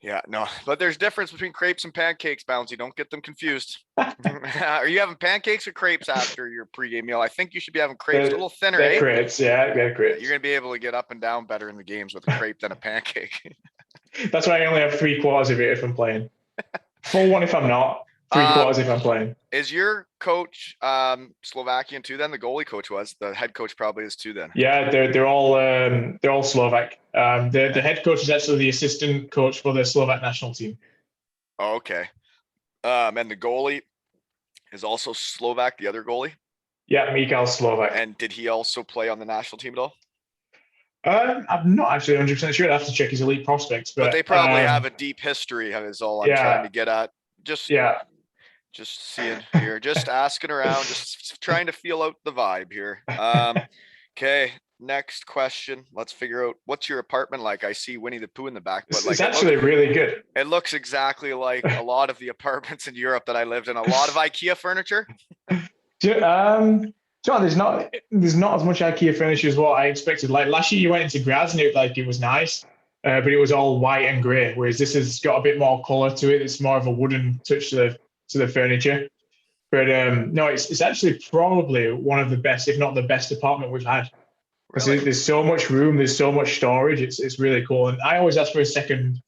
Yeah, no, but there's difference between crepes and pancakes, Bouncy. Don't get them confused. Are you having pancakes or crepes after your pregame meal? I think you should be having crepes, a little thinner, eh? Crepes, yeah, crepes. You're gonna be able to get up and down better in the games with a crepe than a pancake. That's why I only have 3/4 of it if I'm playing. Full one if I'm not. 3/4 if I'm playing. Is your coach Slovakian too? Then the goalie coach was. The head coach probably is too. Then. Yeah, they're all Slovak. The head coach is actually the assistant coach for the Slovak national team. Oh, okay. And the goalie is also Slovak. The other goalie. Yeah, Mikhail's Slovak. And did he also play on the national team at all? I'm not actually 100% sure. I'd have to check his elite prospects, but they probably have a deep history. Is all I'm trying to get at. Just seeing here, just asking around, just trying to feel out the vibe here. Okay, next question. Let's figure out what's your apartment like. I see Winnie the Pooh in the back, but like it's actually really good. It looks exactly like a lot of the apartments in Europe that I lived in. A lot of IKEA furniture. John, there's not as much IKEA furniture as what I expected. Like last year, you went into Graz and it was nice. But it was all white and grey, whereas this has got a bit more colour to it. It's more of a wooden touch to the furniture. But no, it's actually probably one of the best, if not the best apartment we've had. Really? There's so much room, there's so much storage. It's really cool. And I always ask for a second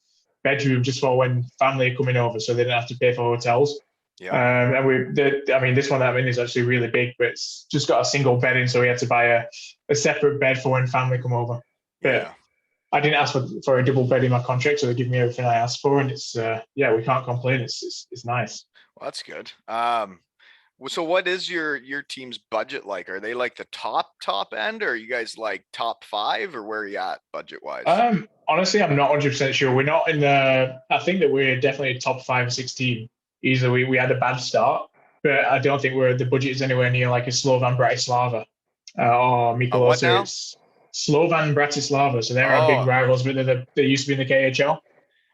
bedroom just for when family are coming over, so they don't have to pay for hotels. Yeah. And this one that I'm in is actually really big, but it's just got a single bed in, so we had to buy a separate bed for when family come over. But I didn't ask for a double bed in my contract, so they give me everything I asked for, and it's we can't complain. It's nice. Well, that's good. So what is your team's budget like? Are they like the top end, or are you guys like top 5, or where are you at budget wise? Honestly, I'm not 100% sure. We're not in the. I think that we're definitely a top 5 or 6 team. Easily, we had a bad start, but I don't think the budget is anywhere near like a Slovan Bratislava or Mikulosa. It's Slovan Bratislava, so they're our big rivals, but they used to be in the KHL.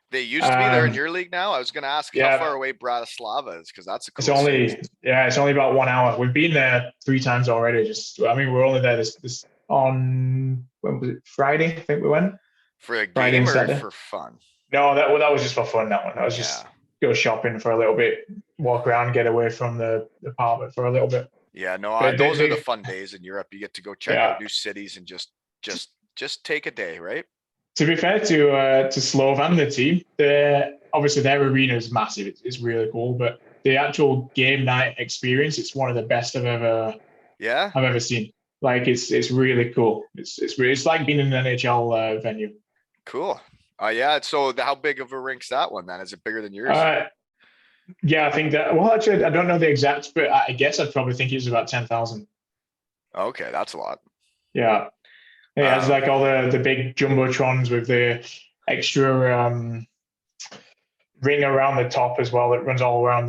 They used to be there in your league now. I was going to ask how far away Bratislava is, because that's a cool it's only about 1 hour. We've been there 3 times already. We're only there this on when was it? Friday? I think we went for a game or for fun. No, that was just for fun. That one. That was just go shopping for a little bit. walk around, get away from the apartment for a little bit. Yeah, no, But those are the fun days in Europe. You get to go check yeah. out new cities and just take a day, right? To be fair to Slovan, the team, obviously their arena is massive. It's really cool, but the actual game night experience, it's one of the best Yeah, I've ever seen. Like it's really cool. It's like being in an NHL venue. cool. Yeah. So how big of a rink's that one then? Is it bigger than yours? Uh, yeah, I think that. Well, actually, I don't know the exact, but I guess I'd probably think it's about 10,000. Okay, that's a lot. Yeah, it has Um, like all the big jumbotrons with the extra ring around the top as well that runs all around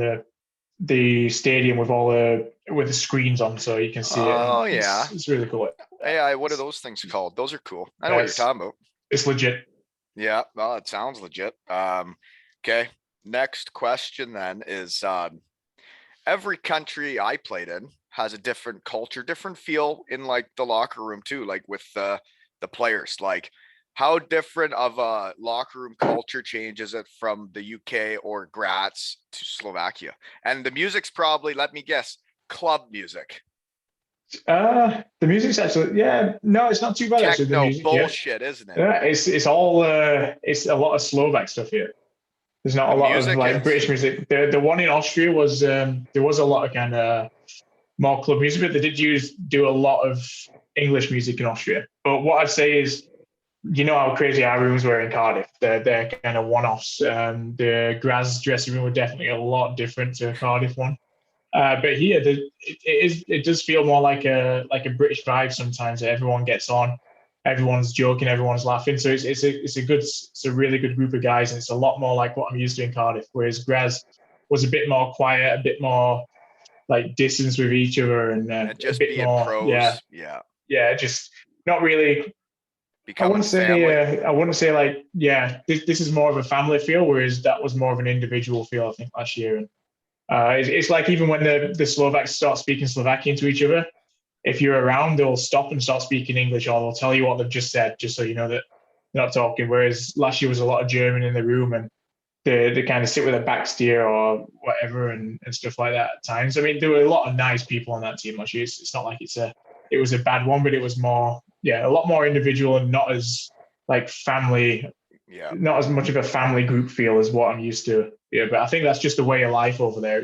the stadium with the screens on, so you can see it, and oh yeah. it's really cool. Hey, what are those things called? Those are cool. I know what you're It's, talking about. it's legit. Yeah, well, it sounds legit. Okay. Next question then is every country I played in has a different culture, different feel in like the locker room too, like with the players. Like how different of a locker room culture change is it from the UK or Graz to Slovakia? And the music's probably, let me guess, club music. The music's actually, yeah, no, it's not too bad actually. The Techno music, yeah, bullshit, isn't it? yeah, it's all it's a lot of Slovak stuff here. There's not The a lot of music like is. British music. The one in Austria was there was a lot of kind of more club music, but they did do a lot of English music in Austria. But what I'd say is, you know how crazy our rooms were in Cardiff. They're kind of one-offs. The Graz dressing room were definitely a lot different to a Cardiff one. But here, it does feel more like a British vibe sometimes. Everyone gets on, everyone's joking, everyone's laughing. So it's a really good group of guys, and it's a lot more like what I'm used to in Cardiff. Whereas Graz was a bit more quiet, a bit more like distance with each other, and And a just bit being more, yeah, pros. Yeah. yeah, just not really. Becoming a family. I wouldn't say like, yeah, this is more of a family feel, whereas that was more of an individual feel, I think, last year. And it's like even when the Slovaks start speaking Slovakian to each other, if you're around, they'll stop and start speaking English, or they'll tell you what they've just said, just so you know that they're not talking. Whereas last year was a lot of German in the room, and they kind of sit with a back steer or whatever, and stuff like that at times. I mean, there were a lot of nice people on that team last year. It's not like it was a bad one, but it was more, yeah, a lot more individual and not as like family, Yeah. not as much of a family group feel as what I'm used to. Yeah, but I think that's just the way of life over there.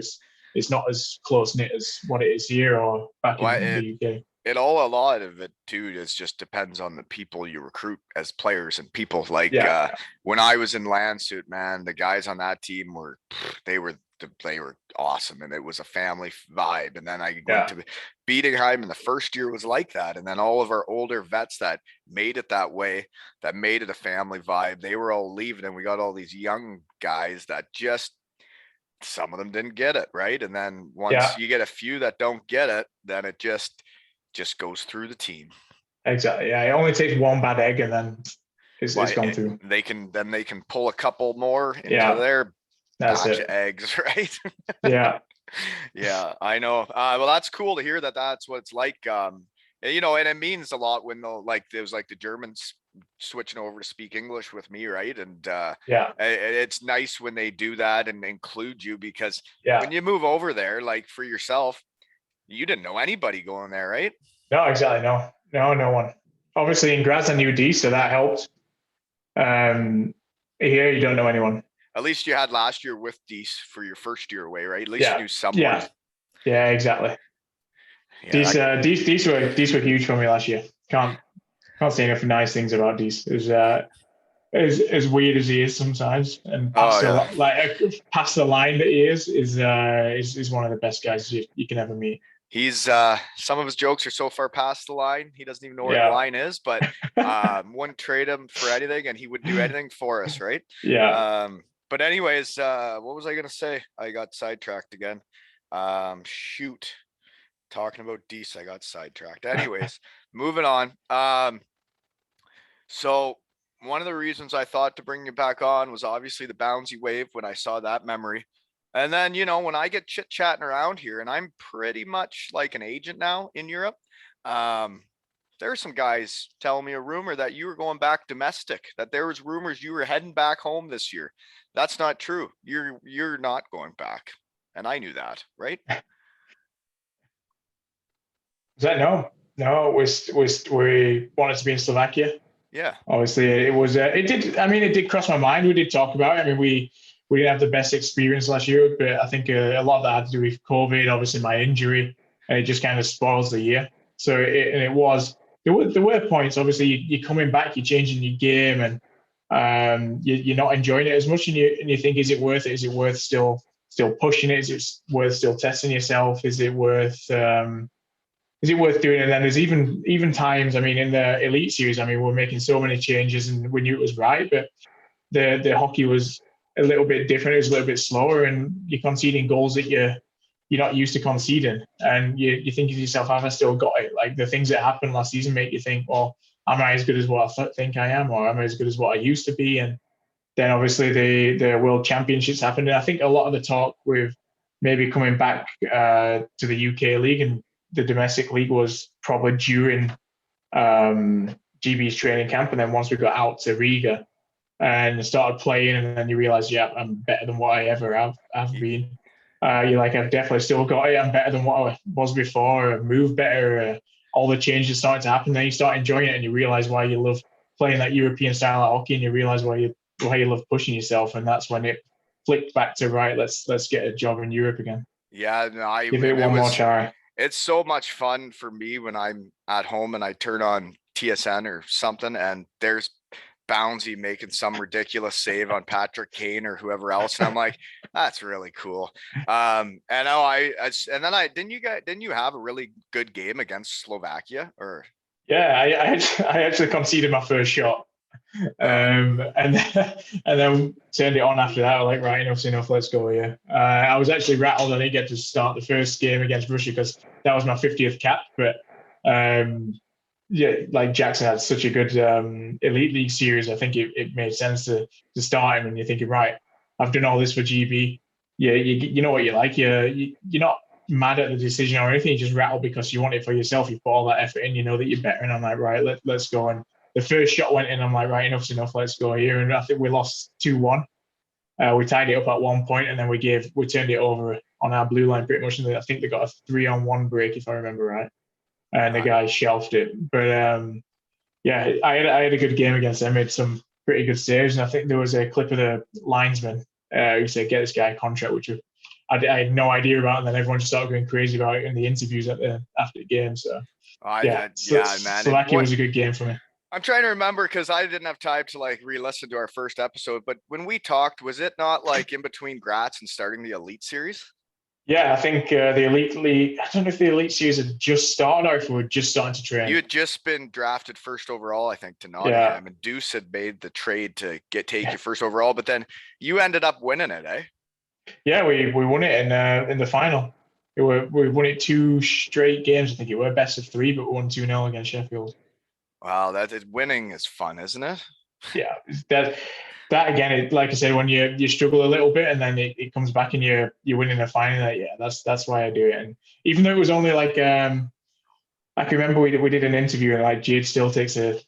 It's not as close knit as what it is here or back Well, in the UK. a lot of it too is just depends on the people you recruit as players and people like Yeah, when I was in Landsuit, man, the guys on that team were they were they were awesome and it was a family vibe. And then I went yeah, to Beatingheim and the first year was like that. And then all of our older vets that made it that way, that made it a family vibe, they were all leaving and we got all these young guys that just some of them didn't get it, right? And then once yeah, you get a few that don't get it, then it just goes through the team. exactly. Yeah, it only takes one bad egg and then it's Why gone through. they can pull a couple more into Yeah, their that's batch of it. eggs, right? Yeah, Yeah, I know. Well, that's cool to hear that that's what it's like. You know, and it means a lot when like there's like the Germans switching over to speak English with me, right? And yeah, it's nice when they do that and include you because yeah. when you move over there, like for yourself, you didn't know anybody going there, right? No, exactly. No one. Obviously, in Graz, I knew D, so that helped. Um, Here, you don't know anyone. At least you had last year with Dees for your first year away, right? At least you Yeah, knew someone. yeah, yeah, exactly. Yeah, that, These were huge for me last year. Can't say enough nice things about these. It was as weird as he is sometimes, and oh yeah. past the line that he is one of the best guys you can ever meet. He's some of his jokes are so far past the line, he doesn't even know where the Yeah, line is, but wouldn't trade him for anything and he would do anything for us, right? yeah. But anyways, what was I gonna say? I got sidetracked again. Shoot. Talking about Dees, I got sidetracked. Anyways, moving on. So one of the reasons I thought to bring you back on was obviously the Bouncy wave when I saw that memory. And then, you know, when I get chit chatting around here, and I'm pretty much like an agent now in Europe, um, there are some guys telling me a rumor that you were going back domestic, that there was rumors you were heading back home this year. That's not true. You're not going back. and I knew that, right? Was that no? We wanted to be in Slovakia. Yeah. Obviously, it was. It did. I mean, it did cross my mind. We did talk about it. I mean, we didn't have the best experience last year, but I think a lot of that had to do with COVID. Obviously, my injury, and it just kind of spoils the year. So it was. There were points. Obviously, you're coming back, you're changing your game, and you're not enjoying it as much. And you think, is it worth it? Is it worth still pushing it? Is it worth still testing yourself? Is it worth doing it? And then there's even times, I mean, in the elite series, I mean, we're making so many changes and we knew it was right, but the hockey was a little bit different. It was a little bit slower, and you're conceding goals that you're not used to conceding. And you think to yourself, have I still got it? Like the things that happened last season make you think, well, am I as good as what I think I am, or am I as good as what I used to be? And then obviously the World Championships happened. And I think a lot of the talk with maybe coming back to the UK League and the domestic league was probably during GB's training camp. And then once we got out to Riga and started playing, and then you realize, yeah, I'm better than what I ever have been. You're like, I've definitely still got it. I'm better than what I was before. I move better. All the changes starting to happen. Then you start enjoying it, and you realize why you love playing that European style of hockey, and you realize why you love pushing yourself. And that's when it flicked back to, right, let's get a job in Europe again. Yeah, no, Give it one more try. It's so much fun for me when I'm at home and I turn on TSN or something, and there's Bownsy making some ridiculous save on Patrick Kane or whoever else, and I'm like, that's really cool. And didn't you have a really good game against Slovakia? Or yeah, I actually conceded my first shot. And then turned it on after that. I was like, right, enough's enough, let's go here. I was actually rattled I didn't get to start the first game against Russia because that was my 50th cap. But yeah, like Jackson had such a good elite league series. I think it made sense to start him. And you're thinking, right, I've done all this for GB. Yeah, you know what you like. You're not mad at the decision or anything. You just rattled because you want it for yourself. You put all that effort in. You know that you're better. And I'm like, right, let's go. And the first shot went in. I'm like, right, enough's enough. Let's go here. And I think we lost 2-1. We tied it up at one point, and then we turned it over on our blue line pretty much. And I think they got a 3-on-1 break, if I remember right. And the guy shelved it. But yeah, I had a good game against them. Made some pretty good saves, and I think there was a clip of the linesman who said, "Get this guy a contract," which I had no idea about, and then everyone just started going crazy about it in the interviews after the game. So man, Slovakia was a good game for me. I'm trying to remember because I didn't have time to like re-listen to our first episode, but when we talked, was it not like in between Graz and starting the Elite Series? Yeah, I think the Elite League, I don't know if the Elite Series had just started or if we were just starting to train. You had just been drafted first overall, I think, to Nottingham, and Deuce had made the trade to take you first overall, but then you ended up winning it, eh? Yeah, we won it in the final. We won it 2 straight games. I think it were best of 3, but we won 2-0 against Sheffield. Wow, winning is fun, isn't it? Yeah, that again, like I said, when you struggle a little bit and then it comes back and you're winning the final. Yeah, that's why I do it. And even though it was only like I can remember we did an interview and like Jade still takes the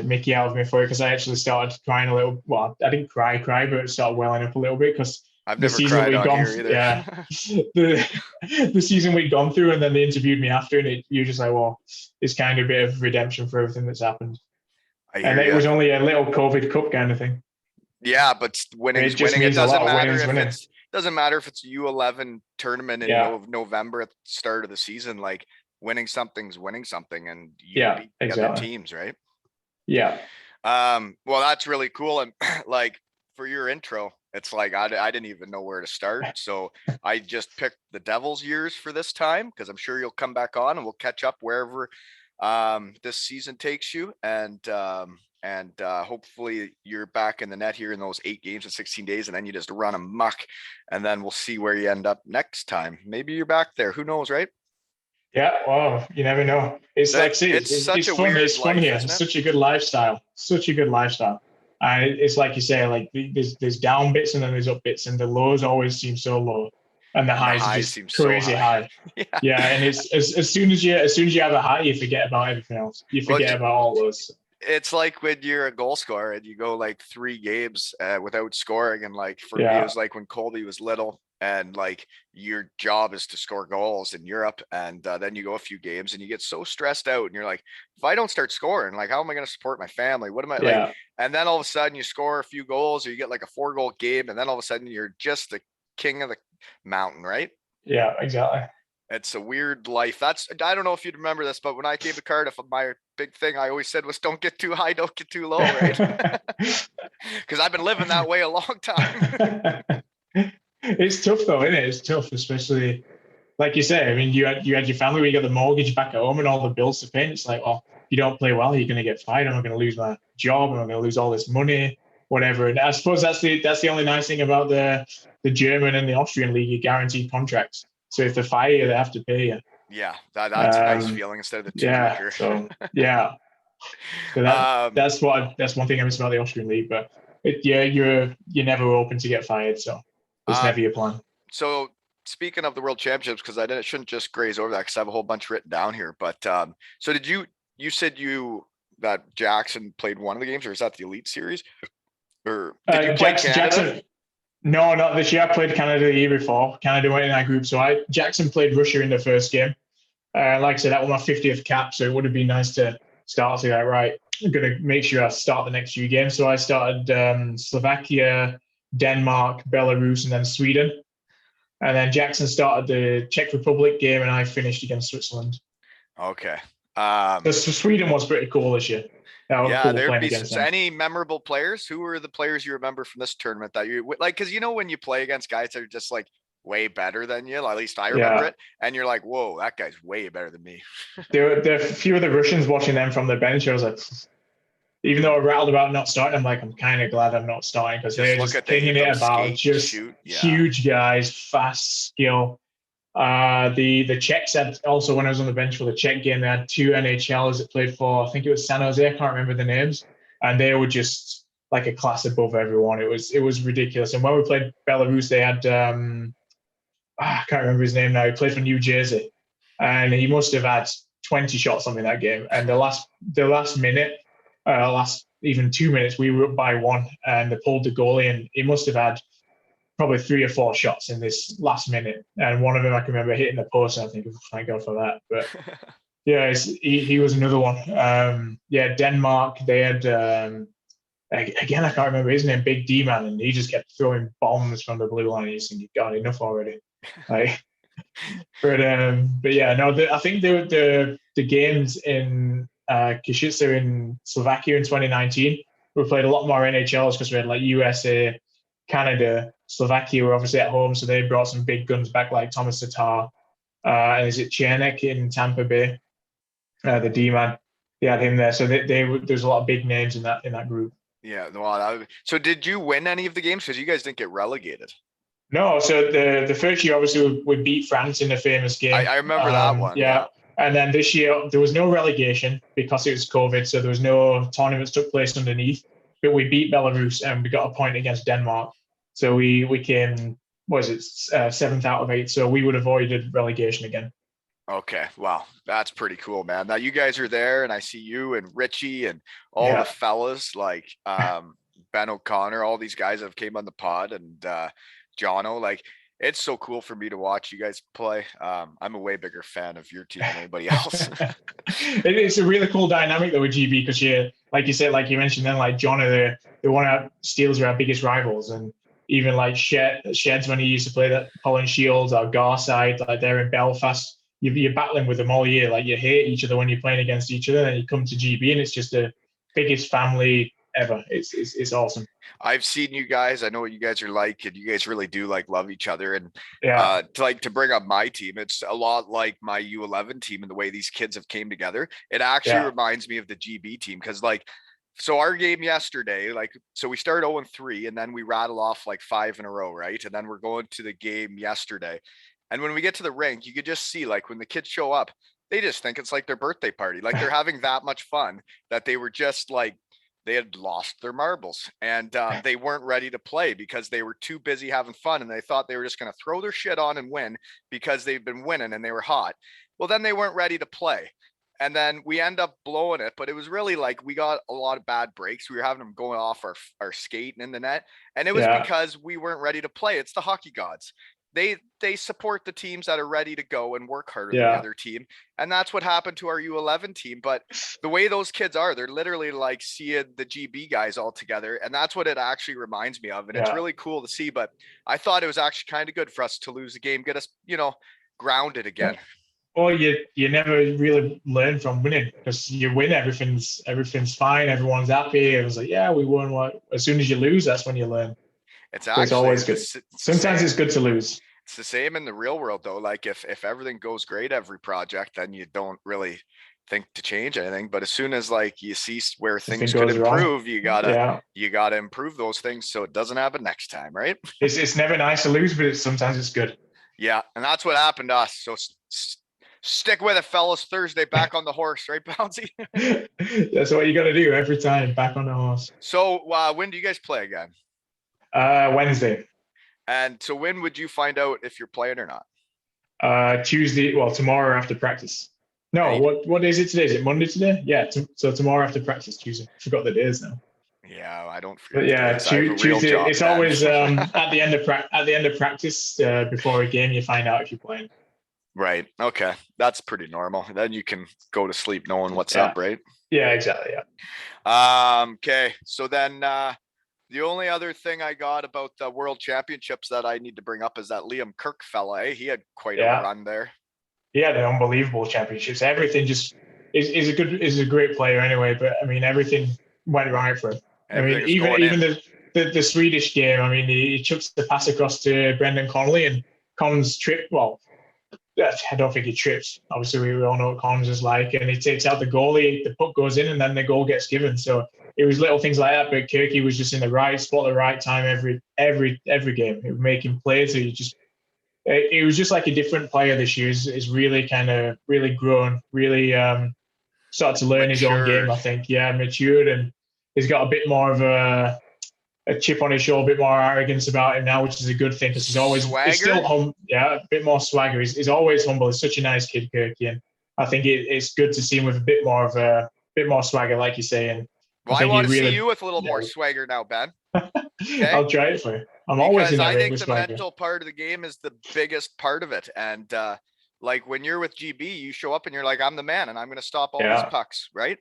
mickey out of me for it because I actually started crying a little. Well, I didn't cry, but it started welling up a little bit because I've never cried on here either. Yeah, the season we'd gone through, and then they interviewed me after, and you're just like, well, it's kind of a bit of redemption for everything that's happened. And it was only a little COVID Cup kind of thing. Yeah, but winning is winning. It doesn't matter if it's U11 tournament in November at the start of the season. Like winning something's winning something, and you beat the other teams, right? Yeah. Well, that's really cool, and like for your intro, it's like I didn't even know where to start, so I just picked the Devils' years for this time because I'm sure you'll come back on and we'll catch up wherever this season takes you, and hopefully you're back in the net here in those 8 games in 16 days, and then you just run amok, and then we'll see where you end up next time. Maybe you're back there. Who knows, right? Yeah, well, you never know. It's such a fun. It's fun here. It's such a good lifestyle. Such a good lifestyle. And it's like you say, like there's down bits and then there's up bits, and the lows always seem so low, and the highs are just crazy high. Yeah, and it's as soon as you have a high, you forget about everything else. You forget about all those. It's like when you're a goal scorer and you go like 3 games without scoring, and like for me it was like when Colby was little and like your job is to score goals in Europe, and then you go a few games and you get so stressed out, and you're like, if I don't start scoring, like how am I going to support my family? What am I like? Yeah. And then all of a sudden you score a few goals, or you get like a 4-goal game, and then all of a sudden you're just the king of the mountain, right? Yeah, exactly. It's a weird life. I don't know if you'd remember this, but when I came to Cardiff, my big thing I always said was don't get too high, don't get too low, right? Because I've been living that way a long time. It's tough though, isn't it? It's tough, especially like you say. I mean, you had your family, you got the mortgage back at home and all the bills to pay. And it's like, well, if you don't play well, you're going to get fired. I'm going to lose my job. I'm going to lose all this money, whatever. And I suppose that's the only nice thing about the German and the Austrian league. You guaranteed contracts. So if they fire you, they have to pay you. Yeah, that's a nice feeling instead of the 2-weeker. So yeah. So that's one thing I miss about the Austrian league. But you're never open to get fired. So it's never your plan. So speaking of the World Championships, because I shouldn't just graze over that because I have a whole bunch written down here. But so did you said that Jackson played one of the games, or is that the Elite Series? Or did you play Canada? Jackson, no, not this year. I played Canada the year before. Canada went in that group. So Jackson played Russia in the first game. Like I said, that was my 50th cap. So it would have been nice to start to like, right, I'm going to make sure I start the next few games. So I started Slovakia, Denmark, Belarus, and then Sweden. And then Jackson started the Czech Republic game, and I finished against Switzerland. Okay. So Sweden was pretty cool this year. Yeah, there'd be any memorable players. Who were the players you remember from this tournament that you like? Because when you play against guys that are just like way better than you, at least I remember it, and you're like, whoa, that guy's way better than me. There were a few of the Russians watching them from the bench. I was like, even though I rattled about not starting, I'm kind of glad I'm not starting because they're just thinking it about huge guys, fast skill. The Czechs had also, when I was on the bench for the Czech game, they had 2 NHLs that played for, I think it was San Jose, I can't remember the names, and they were just like a class above everyone. It was ridiculous. And when we played Belarus, they had I can't remember his name now. He played for New Jersey, and he must have had 20 shots on me that game. And the last minute, last even 2 minutes, we were up by 1, and they pulled the goalie, and he must have had probably 3 or 4 shots in this last minute. And one of them I can remember hitting the post, and I think, thank God for that. But yeah, he was another one. Denmark, they had, again, I can't remember his name, Big D Man, and he just kept throwing bombs from the blue line. You just think, you've got enough already. Like, but yeah, no, I think the games in Košice in Slovakia in 2019, we played a lot more NHLs because we had like USA, Canada, Slovakia were obviously at home, so they brought some big guns back like Thomas Tatar, and is it Chernek in Tampa Bay, the D-man. They had him there, so there's a lot of big names in that group. Yeah, well, so did you win any of the games? Because you guys didn't get relegated. No, so the first year obviously we beat France in a famous game. I remember that one. Yeah. And then this year there was no relegation because it was COVID, so there was no tournaments took place underneath. But we beat Belarus and we got a point against Denmark. So we came, 7th out of 8. So we would have avoided relegation again. Okay, wow, that's pretty cool, man. Now you guys are there, and I see you and Richie and all the fellas like Ben O'Connor, all these guys that have came on the pod, and Jono. Like, it's so cool for me to watch you guys play. I'm a way bigger fan of your team than anybody else. It's a really cool dynamic though with GB because like you said, like you mentioned, then like Jono, they're one of our Steelers are our biggest rivals, and even like Sheds when he used to play that Holland Shields or Garside, like they're in Belfast. You're battling with them all year. Like you hate each other when you're playing against each other, and you come to GB, and it's just the biggest family ever. It's awesome. I've seen you guys. I know what you guys are like, and you guys really do like love each other. And to bring up my team, it's a lot like my U11 team and the way these kids have came together. It actually reminds me of the GB team because so our game yesterday, so we start 0-3, and then we rattle off like 5 in a row, right? And then we're going to the game yesterday. And when we get to the rink, you could just see like when the kids show up, they just think it's like their birthday party. Like they're having that much fun that they were just like, they had lost their marbles, and they weren't ready to play because they were too busy having fun, and they thought they were just going to throw their shit on and win because they've been winning and they were hot. Well, then they weren't ready to play. And then we end up blowing it, but it was really like we got a lot of bad breaks. We were having them going off our skate and in the net, and it was because we weren't ready to play. It's the hockey gods. they support the teams that are ready to go and work harder than the other team. And that's what happened to our U11 team. But the way those kids are, they're literally like seeing the GB guys all together. And that's what it actually reminds me of. And it's really cool to see. But I thought it was actually kind of good for us to lose the game, get us, grounded again. Well, you never really learn from winning, because you win, everything's fine, everyone's happy. It was like, yeah, we won. What? As soon as you lose, that's when you learn. It's actually, it's always good. Sometimes it's good to lose. It's the same in the real world though. Like if everything goes great every project, then you don't really think to change anything. But as soon as like you see where things could improve, you gotta improve those things so it doesn't happen next time, right? It's never nice to lose, but sometimes it's good. Yeah, and that's what happened to us. So stick with it, fellas. Thursday, back on the horse, right, Bouncy? That's what you got to do every time, back on the horse. So when do you guys play again? Wednesday. And so when would you find out if you're playing or not? Tuesday. Well, tomorrow after practice. No, right. What is it today? Is it Monday today? Yeah. So tomorrow after practice, Tuesday. Forgot the days now. Yeah, I don't forget. But yeah, Tuesday. It's always at the end of practice before a game. You find out if you're playing. Right. Okay. That's pretty normal. Then you can go to sleep knowing what's up, right? Yeah, exactly. Yeah. Okay. So then the only other thing I got about the World Championships that I need to bring up is that Liam Kirk fella. He had quite a run there. He had an unbelievable championships. Everything just is a great player anyway. But I mean, everything went right for him. Even the Swedish game. I mean, he chucks the pass across to Brendan Connolly, and Collins tripped. Well, I don't think he trips. Obviously, we all know what Collins is like, and he takes out the goalie. The puck goes in, and then the goal gets given. So it was little things like that. But Kirky was just in the right spot at the right time every game. He was making plays. So it was just like a different player this year. He's really really grown, really started to learn his own game. I think, matured, and he's got a bit more of a chip on his shoulder, a bit more arrogance about him now, which is a good thing, because he's still a bit more swagger. He's always humble. He's such a nice kid, Kirky, and I think it's good to see him with a bit more swagger, like you say. And I want to see you with a little more swagger now, Ben. Okay? I'll try it for you. I'm always in that ring with swagger. I think the mental part of the game is the biggest part of it, and like when you're with GB, you show up and you're like, I'm the man, and I'm going to stop all these pucks, right?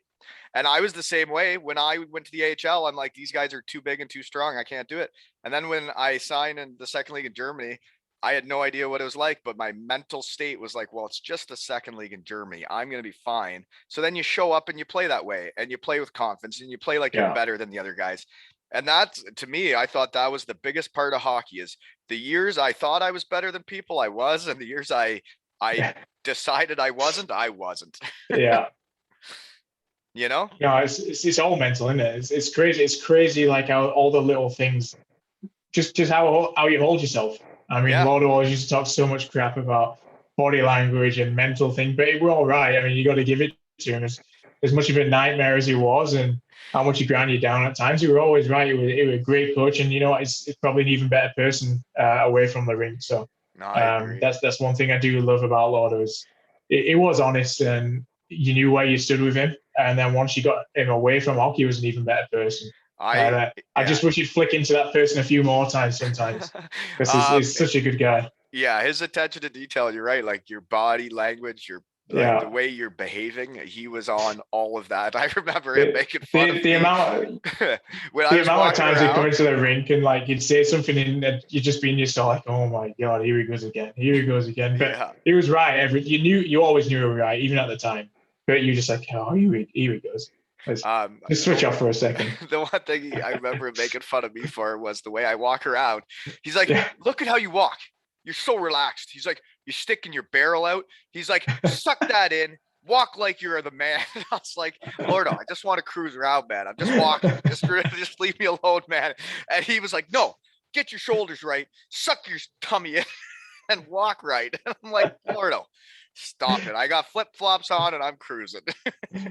And I was the same way when I went to the AHL. I'm like, these guys are too big and too strong. I can't do it. And then when I signed in the second league in Germany, I had no idea what it was like, but my mental state was like, well, it's just the second league in Germany. I'm going to be fine. So then you show up and you play that way, and you play with confidence, and you play like you're better than the other guys. And that's, to me, I thought that was the biggest part of hockey, is the years I thought I was better than people, I was, and the years I decided I wasn't. Yeah. You know? Yeah, it's all mental, isn't it? It's crazy. It's crazy, like how all the little things, just how you hold yourself. I mean, Lauder always used to talk so much crap about body language and mental thing, but we're all right. I mean, you got to give it to him. As much of a nightmare as he was, and how much he ground you down at times, you were always right. He was a great coach, and you know what? It's probably an even better person away from the ring. So that's one thing I do love about Lauder, is it was honest, and you knew where you stood with him. And then once you got him away from hockey, he was an even better person. I just wish he'd flick into that person a few more times sometimes, because he's such a good guy. Yeah, his attention to detail, you're right. Like your body language, the way you're behaving, he was on all of that. I remember him making fun of me. The amount of times he'd come into the rink and like he'd say something, and you'd just be in yourself like, oh my God, here he goes again. But he was right. You always knew he was right, even at the time. But you're just like, oh, here he goes. Just switch off for a second. The one thing I remember him making fun of me for was the way I walk around. He's like, look at how you walk. You're so relaxed. He's like, you're sticking your barrel out. He's like, suck that in. Walk like you're the man. I was like, Lord, I just want to cruise around, man. I'm just walking. Just leave me alone, man. And he was like, no, get your shoulders right. Suck your tummy in and walk right. And I'm like, Lordo, stop it. I got flip-flops on and I'm cruising.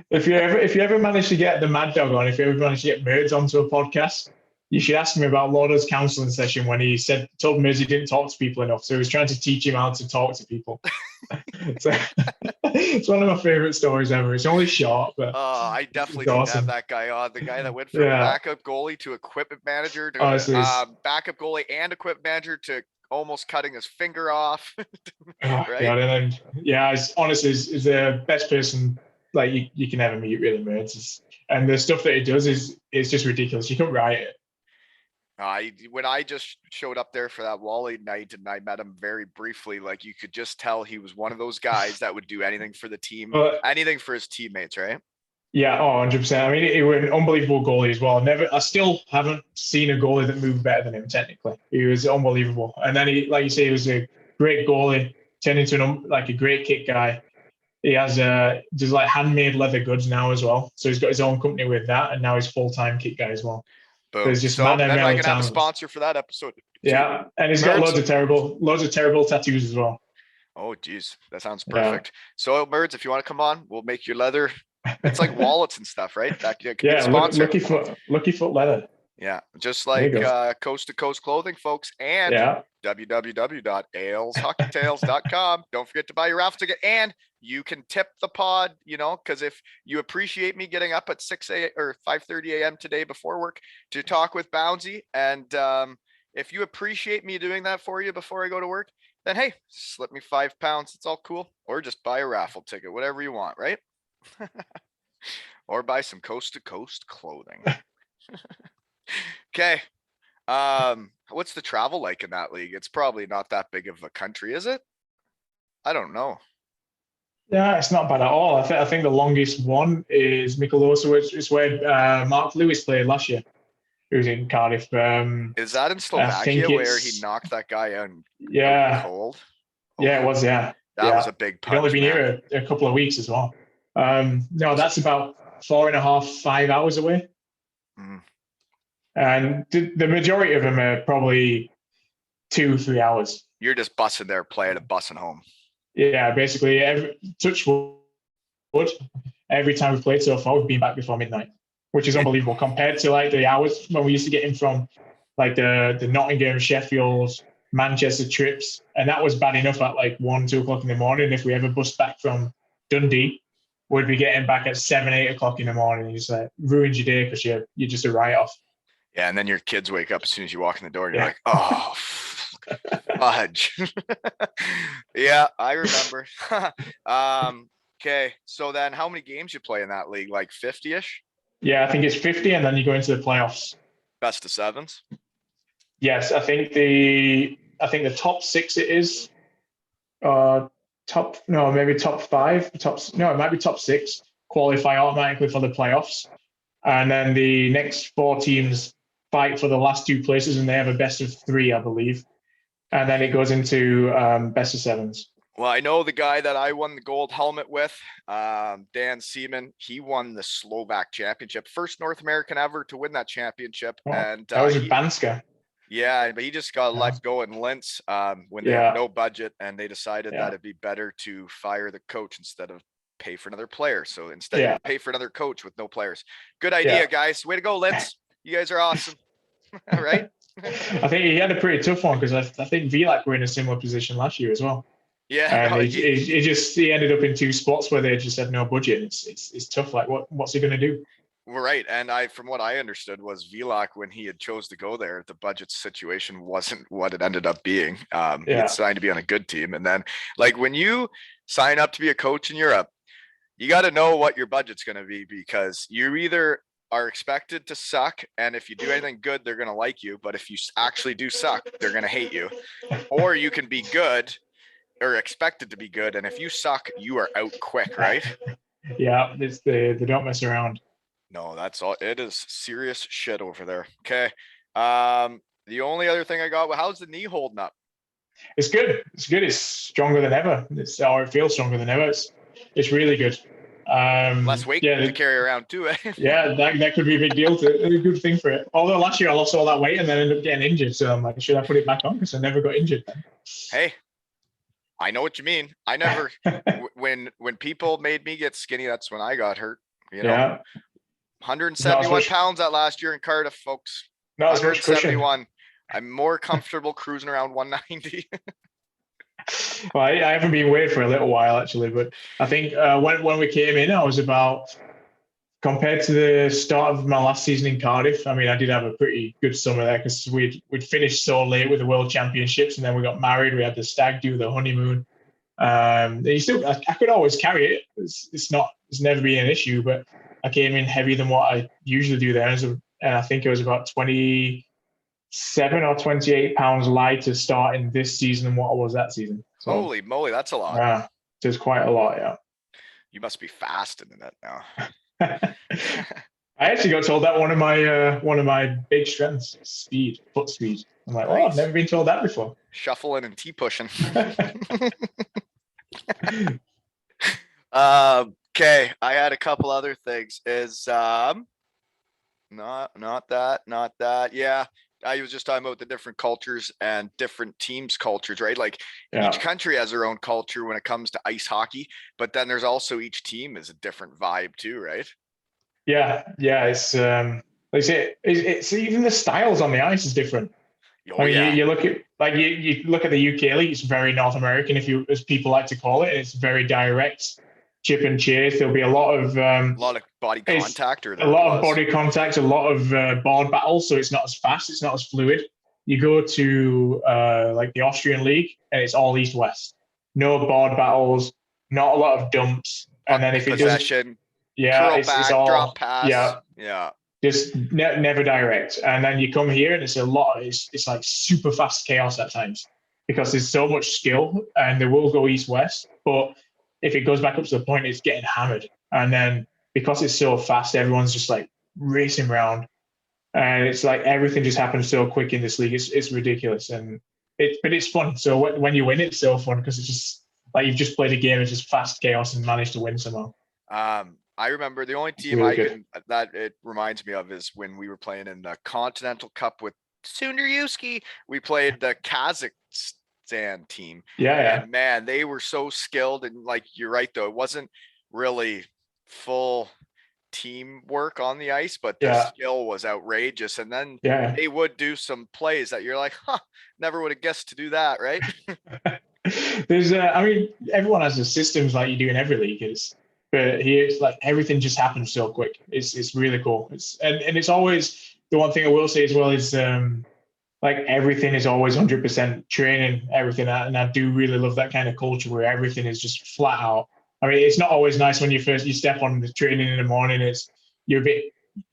If you ever manage to get the Mad Dog on, if you ever manage to get Merds onto a podcast, you should ask him about Lauder's counseling session when he told Merds he didn't talk to people enough. So he was trying to teach him how to talk to people. So, it's one of my favorite stories ever. It's only short, but I definitely didn't have that guy on. The guy that went from backup goalie to equipment manager to backup goalie and equipment manager to almost cutting his finger off. Oh, Right? God, and then, yeah, it's honestly is the best person like you can ever meet, really, man. And the stuff that he does is just ridiculous. You can't write it. When I just showed up there for that Wally night and I met him very briefly, like you could just tell he was one of those guys that would do anything for the team, But anything for his teammates, right? yeah, 100%. I mean, he was an unbelievable goalie as well. I still haven't seen a goalie that moved better than him. Technically, he was unbelievable. And then he, like you say, he was a great goalie, turned into like a great kick guy. He has does like handmade leather goods now as well. So he's got his own company with that, and now he's full-time kit guy as well. So Boom. he's just So man and then I metal can have a talent. sponsor for that episode. Yeah, and he's got loads of terrible tattoos as well. Oh, geez, that sounds Yeah. perfect. So, Birds, if you want to come on, we'll make your leather. It's like wallets and stuff, right? That could be a Yeah, sponsor. Lucky Foot Leather. Yeah, just There you like Coast to Coast Clothing, folks, and Yeah, www.aleshockeytales.com. Don't forget to buy your raffle ticket, and you can tip the pod, you know, because if you appreciate me getting up at 6 a.m. or 5:30 a.m. today before work to talk with Bownsy, and if you appreciate me doing that for you before I go to work, then hey, slip me £5. It's all cool, or just buy a raffle ticket, whatever you want, right? Or buy some Coast to Coast clothing. Okay. What's the travel like in that league? It's probably not that big of a country, is it? I don't know. yeah, it's not bad at all. I think the longest one is Mikulosa, which is where Mark Lewis played last year. He was in Cardiff. Is that in Slovakia where he knocked that guy out cold? Yeah, it was. Yeah, that was a big punch. He'd only been here a couple of weeks as well. No, that's about 4.5, 5 hours away. Mm. And the majority of them are probably 2-3 hours. You're just bussing there, playing and bussing home. Yeah, basically, touch wood, every time we've played so far, we've been back before midnight, which is unbelievable compared to like the hours when we used to get in from like the Nottingham, Sheffield, Manchester trips. And that was bad enough at like 1, 2 o'clock in the morning. If we ever bussed back from Dundee, we'd be getting back at 7, 8 o'clock in the morning. It's like ruins your day because you're just a write-off. Yeah, and then your kids wake up as soon as you walk in the door and you're like, oh, fudge. Yeah, I remember. Okay, so then how many games you play in that league? Like 50-ish? Yeah, I think it's 50, and then you go into the playoffs. Best of sevens? Yes, I think the top 6 it is. Maybe top 5. It might be top 6 qualify automatically for the playoffs, and then the next 4 teams fight for the last 2 places, and they have a best of 3, I believe, and then it goes into best of sevens. Well, I know the guy that I won the gold helmet with, Dan Seaman. He won the Slovak championship, first North American ever to win that championship. Oh, and that was Banska. Yeah, but he just got let go in Linz when they had no budget, and they decided that it'd be better to fire the coach instead of pay for another player. So instead, pay for another coach with no players. Good idea, guys. Way to go, Linz. You guys are awesome. All right. I think he had a pretty tough one because I think Vilak were in a similar position last year as well. Yeah, and he ended up in 2 spots where they just had no budget. It's tough. Like, what's he going to do? Right. And from what I understood was Vilak, when he had chose to go there, the budget situation wasn't what it ended up being. He had signed to be on a good team. And then like when you sign up to be a coach in Europe, you got to know what your budget's going to be, because you either are expected to suck, and if you do anything good, they're going to like you. But if you actually do suck, they're going to hate you. Or you can be good or expected to be good, and if you suck, you are out quick, right? Yeah, they don't mess around. No, that's all. It is serious shit over there. Okay. The only other thing I got, how's the knee holding up? It's good. It's stronger than ever. It feels stronger than ever. It's really good. Less weight to carry around too, eh? Yeah, that could be a big deal. A good thing for it. Although last year I lost all that weight and then ended up getting injured. So I'm like, should I put it back on? Because I never got injured then. Hey, I know what you mean. I never, when people made me get skinny, that's when I got hurt. You know, 171 pounds that last year in Cardiff, folks. Not as much cushion. I'm more comfortable cruising around 190. Well, I haven't been weighed for a little while actually, but I think when we came in, I was about compared to the start of my last season in Cardiff, I mean, I did have a pretty good summer there because we'd finished so late with the World Championships, and then we got married. We had the stag do, the honeymoon. I could always carry it. It's never been an issue, but I came in heavier than what I usually do there, and I think it was about 27 or 28 pounds lighter starting this season than what I was that season. So, Holy moly, that's a lot. yeah, there's quite a lot, yeah. You must be fast in that now. I actually got told that one of my big strengths, speed, foot speed. I'm like, oh, I've never been told that before. Shuffling and T-pushing. Okay, I had a couple other things. Is not that. Yeah, I was just talking about the different cultures and different teams' cultures, right? Like each country has their own culture when it comes to ice hockey, but then there's also each team is a different vibe too, right? Yeah. It's like I say, it's even the styles on the ice is different. Oh, I mean, yeah. you look at you look at the UK league; it's very North American, as people like to call it. It's very direct, chip and chase. There'll be a lot of body contact, or a lot of body contact, a lot of board battles. So it's not as fast, it's not as fluid. You go to like the Austrian league, and it's all east west. No board battles, not a lot of dumps, and then if it does, it's all drop pass. Yeah. Just never direct. And then you come here and it's it's like super fast chaos at times because there's so much skill and they will go east west. But if it goes back up to the point, it's getting hammered. And then because it's so fast, everyone's just like racing around. And it's like everything just happens so quick in this league. It's ridiculous. But it's fun. So when you win, it's so fun because it's just like you've just played a game. It's just fast chaos and managed to win somehow. I remember the only team that it reminds me of is when we were playing in the Continental Cup with Sunderyuski. We played the Kazakhstan team. Yeah. And man, they were so skilled. And like, you're right, though. It wasn't really full teamwork on the ice, but the skill was outrageous. And then they would do some plays that you're like, never would have guessed to do that, right? There's, I mean, everyone has the systems like you do in every league. But here it's like everything just happens so quick. It's really cool. And it's always the one thing I will say as well is like everything is always 100% training, everything. And I do really love that kind of culture where everything is just flat out. I mean, it's not always nice when you step on the training in the morning. You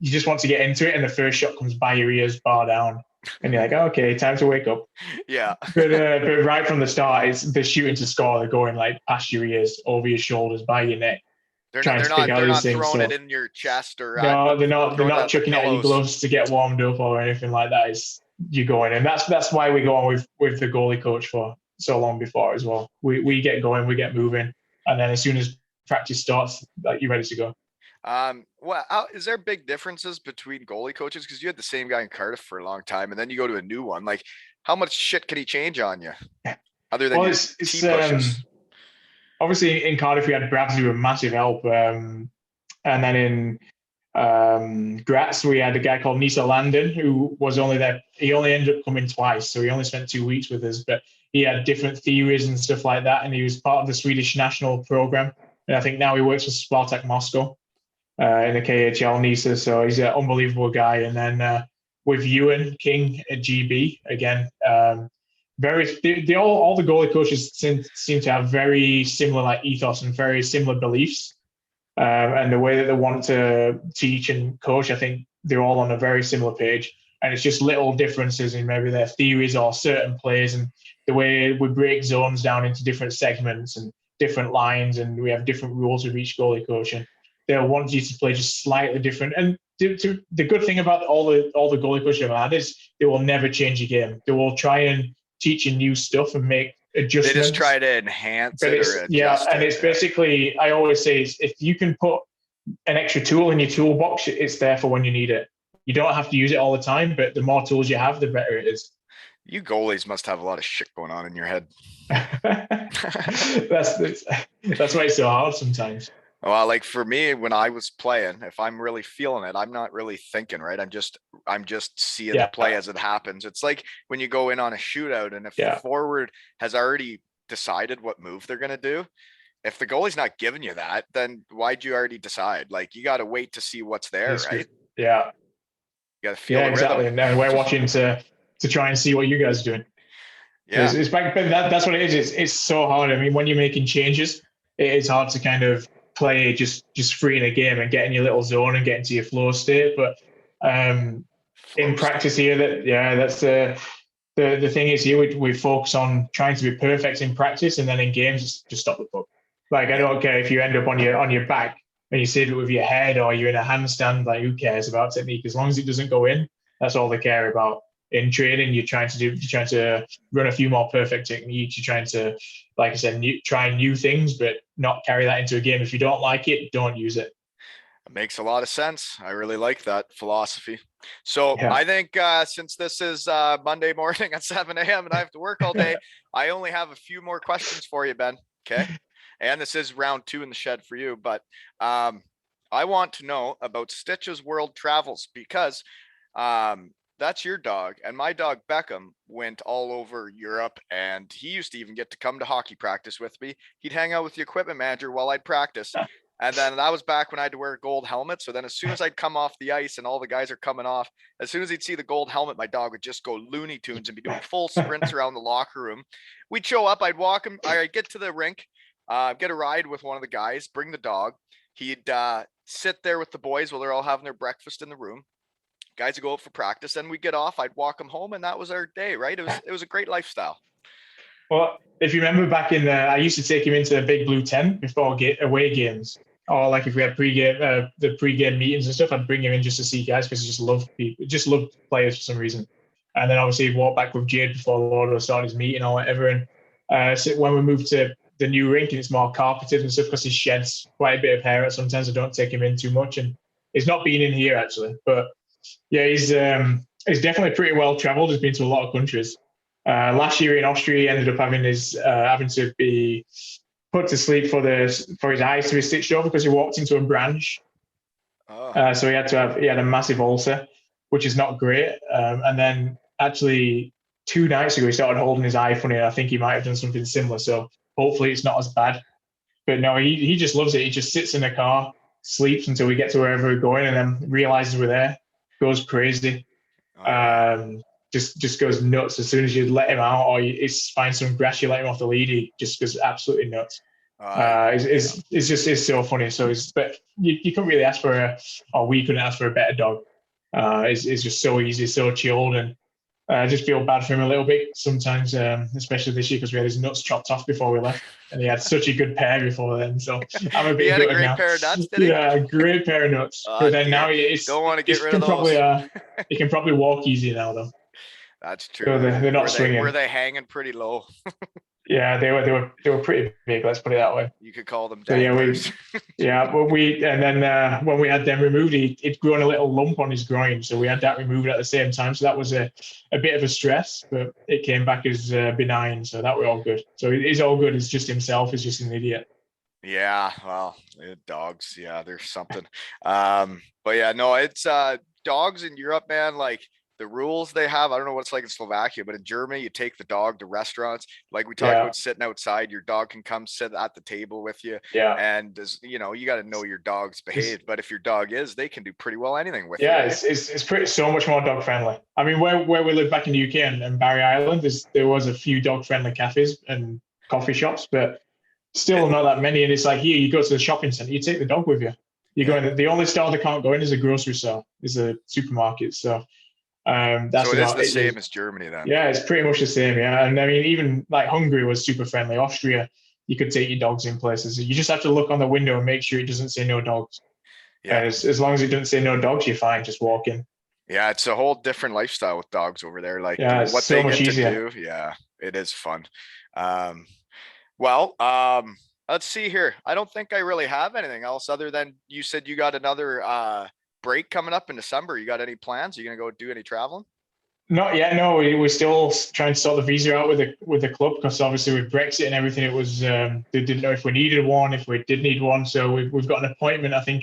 just want to get into it, and the first shot comes by your ears, bar down, and you're like, oh, okay, time to wake up. Yeah. But right from the start, they're shooting to score. They're going like past your ears, over your shoulders, by your neck. They're not throwing it in your chest or no, they're not chucking it at your gloves to get warmed up or anything like that. You go in, and that's why we go on with the goalie coach for so long before as well. We get going, we get moving, and then as soon as practice starts, like you're ready to go. Well, is there big differences between goalie coaches? Because you had the same guy in Cardiff for a long time, and then you go to a new one. Like, how much shit can he change on you? Other than pushes? Obviously, in Cardiff, we had Brabs who were massive help. And then in Graz, we had a guy called Nisa Landon, who was only there. He only ended up coming twice, so he only spent 2 weeks with us. But he had different theories and stuff like that, and he was part of the Swedish national program. And I think now he works for Spartak Moscow in the KHL, Nisa. So he's an unbelievable guy. And then with Ewan King at GB, again, all the goalie coaches seem to have very similar like ethos and very similar beliefs, and the way that they want to teach and coach. I think they're all on a very similar page, and it's just little differences in maybe their theories or certain plays and the way we break zones down into different segments and different lines, and we have different rules with each goalie coach, and they'll want you to play just slightly different. And the good thing about all the goalie coaches I've had is they will never change your game. They will try and teach you new stuff and make adjustments. They just try to enhance it or adjust and it's basically, I always say, if you can put an extra tool in your toolbox, it's there for when you need it. You don't have to use it all the time, but the more tools you have, the better it is. You goalies must have a lot of shit going on in your head. That's why it's so hard sometimes. Well, like for me, when I was playing, if I'm really feeling it, I'm not really thinking, right? I'm just seeing the play as it happens. It's like when you go in on a shootout, and if the forward has already decided what move they're going to do, if the goalie's not giving you that, then why'd you already decide? Like, you got to wait to see what's there, right? Yeah. You got to feel Yeah, the exactly. rhythm. And then we're watching to try and see what you guys are doing. Yeah. It's back, but that's what it is. It's so hard. I mean, when you're making changes, it is hard to kind of play just free in a game and get in your little zone and get into your flow state. But in Flow practice state. here, that's the thing is here we focus on trying to be perfect in practice, and then in games just stop the puck. Like I Yeah. don't care if you end up on your back and you save it with your head, or you're in a handstand. Like who cares about technique? As long as it doesn't go in, that's all they care about. In training, you're trying to run a few more perfect techniques. You're trying to, like I said, try new things, but not carry that into a game. If you don't like it, don't use it. It makes a lot of sense. I really like that philosophy. So Yeah. I think since this is Monday morning at 7 a.m. and I have to work all day, I only have a few more questions for you, Ben. Okay. And this is round 2 in the shed for you, but I want to know about Stitch's world travels because that's your dog. And my dog Beckham went all over Europe, and he used to even get to come to hockey practice with me. He'd hang out with the equipment manager while I'd practice. And then that was back when I had to wear a gold helmet. So then as soon as I'd come off the ice and all the guys are coming off, as soon as he'd see the gold helmet, my dog would just go Looney Tunes and be doing full sprints around the locker room. We'd show up, I'd walk him, I'd get to the rink, get a ride with one of the guys, bring the dog. He'd sit there with the boys while they're all having their breakfast in the room. Guys would go out for practice, then we'd get off, I'd walk him home, and that was our day, right? It was a great lifestyle. Well, if you remember back in I used to take him into the big blue tent before away games, or like if we had the pre-game meetings and stuff, I'd bring him in just to see guys because he just loved players for some reason. And then obviously he'd walk back with Jade before Lordo started his meeting or whatever. And so when we moved to the new rink and it's more carpeted and stuff, because he sheds quite a bit of hair, sometimes I don't take him in too much. And he's not been in here actually, but yeah, he's definitely pretty well traveled. He's been to a lot of countries. Last year in Austria, he ended up having to be put to sleep for his eyes to be stitched over because he walked into a branch. Oh. So he had a massive ulcer, which is not great. And then actually 2 nights ago, he started holding his eye funny. And I think he might have done something similar. So hopefully it's not as bad. But no, he just loves it. He just sits in the car, sleeps until we get to wherever we're going, and then realizes we're there, goes crazy. Just goes nuts as soon as you let him out, or you find some grass, you let him off the lead, he just goes absolutely nuts. It's so funny. So but you couldn't really ask or we couldn't ask for a better dog. It's just so easy, so chilled, and I just feel bad for him a little bit sometimes, especially this year because we had his nuts chopped off before we left, and he had such a good pair before then. So I'm a bit. He had a gutted great now. pair of nuts, did he? Yeah, a great pair of nuts. But then now don't want to get rid of those. He can probably walk easy now though. That's true. So they're not swinging. Were they hanging pretty low? Yeah, they were pretty big. Let's put it that way. You could call them danglers. But when we had them removed, it'd grown a little lump on his groin, so we had that removed at the same time. So that was a bit of a stress, but it came back as benign, so that were all good. So he's all good. It's just himself. He's just an idiot. Yeah, well, dogs. Yeah, there's something. But yeah, no, it's dogs in Europe, man. Like the rules they have, I don't know what it's like in Slovakia, but in Germany, you take the dog to restaurants. Like we talked about sitting outside, your dog can come sit at the table with you. Yeah. And you got to know your dog's behaved. But if your dog they can do pretty well anything with you. Yeah, it's pretty so much more dog friendly. I mean, where we live back in the UK and Barry Island, there was a few dog friendly cafes and coffee shops, but still not that many. And it's like here, you go to the shopping center, you take the dog with you. You go in. The only store they can't go in is a grocery store, is a supermarket. So. That's so it is the same as Germany then. Yeah, it's pretty much the same. Yeah, and I mean, even like Hungary was super friendly. Austria, you could take your dogs in places. You just have to look on the window and make sure it doesn't say no dogs. Yeah, as long as it doesn't say no dogs, you're fine. Just walk in. Yeah, it's a whole different lifestyle with dogs over there. Like what so they much get easier. to do. Yeah, it is fun. Let's see here. I don't think I really have anything else other than you said you got another break coming up in December. You got any plans? Are you gonna go do any traveling? Not yet. No, we're still trying to sort the visa out with the club because obviously with Brexit and everything, it was they didn't know if we needed one, if we did need one. So we've got an appointment. I think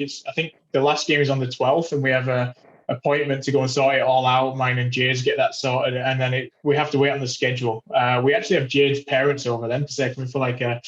the last game is on the 12th, and we have a appointment to go and sort it all out. Mine and Jade's get that sorted, and then we have to wait on the schedule. We actually have Jade's parents over then because they're coming for like a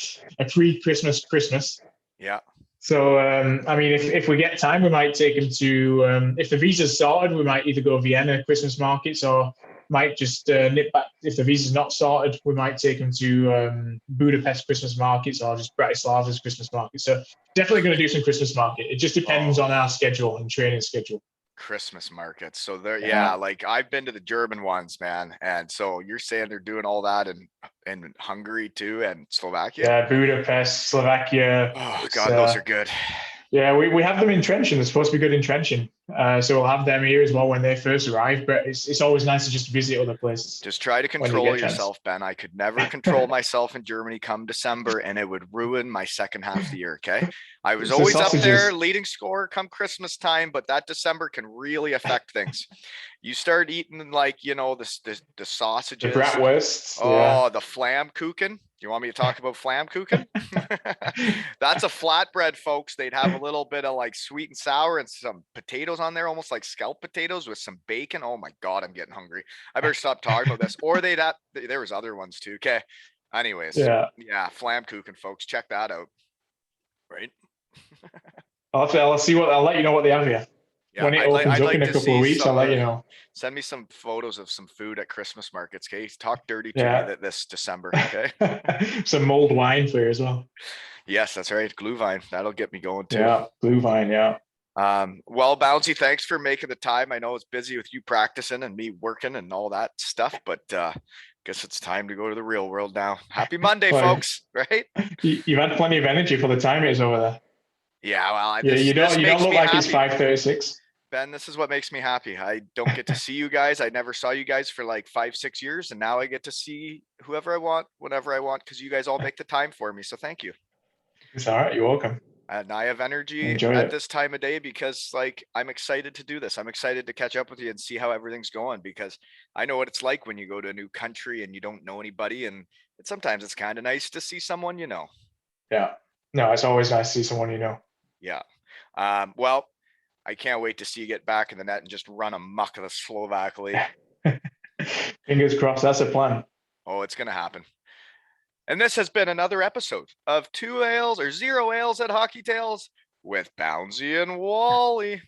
pre-Christmas Christmas. Yeah. So, I mean, if we get time, we might take him to, if the visa's sorted, we might either go Vienna Christmas markets or might just nip back. If the visa's not sorted, we might take him to Budapest Christmas markets or just Bratislava's Christmas market. So definitely going to do some Christmas market. It just depends on our schedule and training schedule. Christmas markets. So yeah, like I've been to the German ones, man. And so you're saying they're doing all that in Hungary too and Slovakia? Yeah, Budapest, Slovakia. Oh God, those are good. Yeah, we have them in Trencin. They're supposed to be good in Trencin. So we'll have them here as well when they first arrive. But it's always nice to just visit other places. Just try to control yourself, Ben. I could never control myself in Germany come December, and it would ruin my second half of the year. Okay. I was always up there leading score come Christmas time, but that December can really affect things. You start eating like, the sausages. The bratwursts. Oh, the Flammkuchen. You want me to talk about Flammkuchen? That's a flatbread, folks. They'd have a little bit of like sweet and sour and some potatoes on there, almost like scallop potatoes with some bacon. Oh my God, I'm getting hungry. I better stop talking about this. Or there was other ones too. Okay. Anyways. Yeah. Flammkuchen, folks. Check that out. Right. I'll let you know what they have here. Yeah, when it opens up in a couple of weeks, I'll let you know. Send me some photos of some food at Christmas markets, okay? Talk dirty to me this December, okay? Some mulled wine for you as well. Yes, that's right. Glühwein. That'll get me going too. Yeah, Glühwein, yeah. Well, Bouncy, thanks for making the time. I know it's busy with you practicing and me working and all that stuff, but guess it's time to go to the real world now. Happy Monday, folks, right? You've had plenty of energy for the time it is over there. Yeah, well, you don't look like it's 5:36. Ben, this is what makes me happy. I don't get to see you guys. I never saw you guys for like 5-6 years, and now I get to see whoever I want, whenever I want, because you guys all make the time for me. So thank you. It's all right. You're welcome. And I have energy at this time of day because like I'm excited to do this. I'm excited to catch up with you and see how everything's going because I know what it's like when you go to a new country and you don't know anybody, and sometimes it's kind of nice to see someone you know. Yeah. No, it's always nice to see someone you know. Yeah. Well, I can't wait to see you get back in the net and just run amok of the Slovak league. Fingers crossed. That's a plan. Oh, it's going to happen. And this has been another episode of 2 Ales or 0 Ales at Hockey Tales with Bownsy and Wally.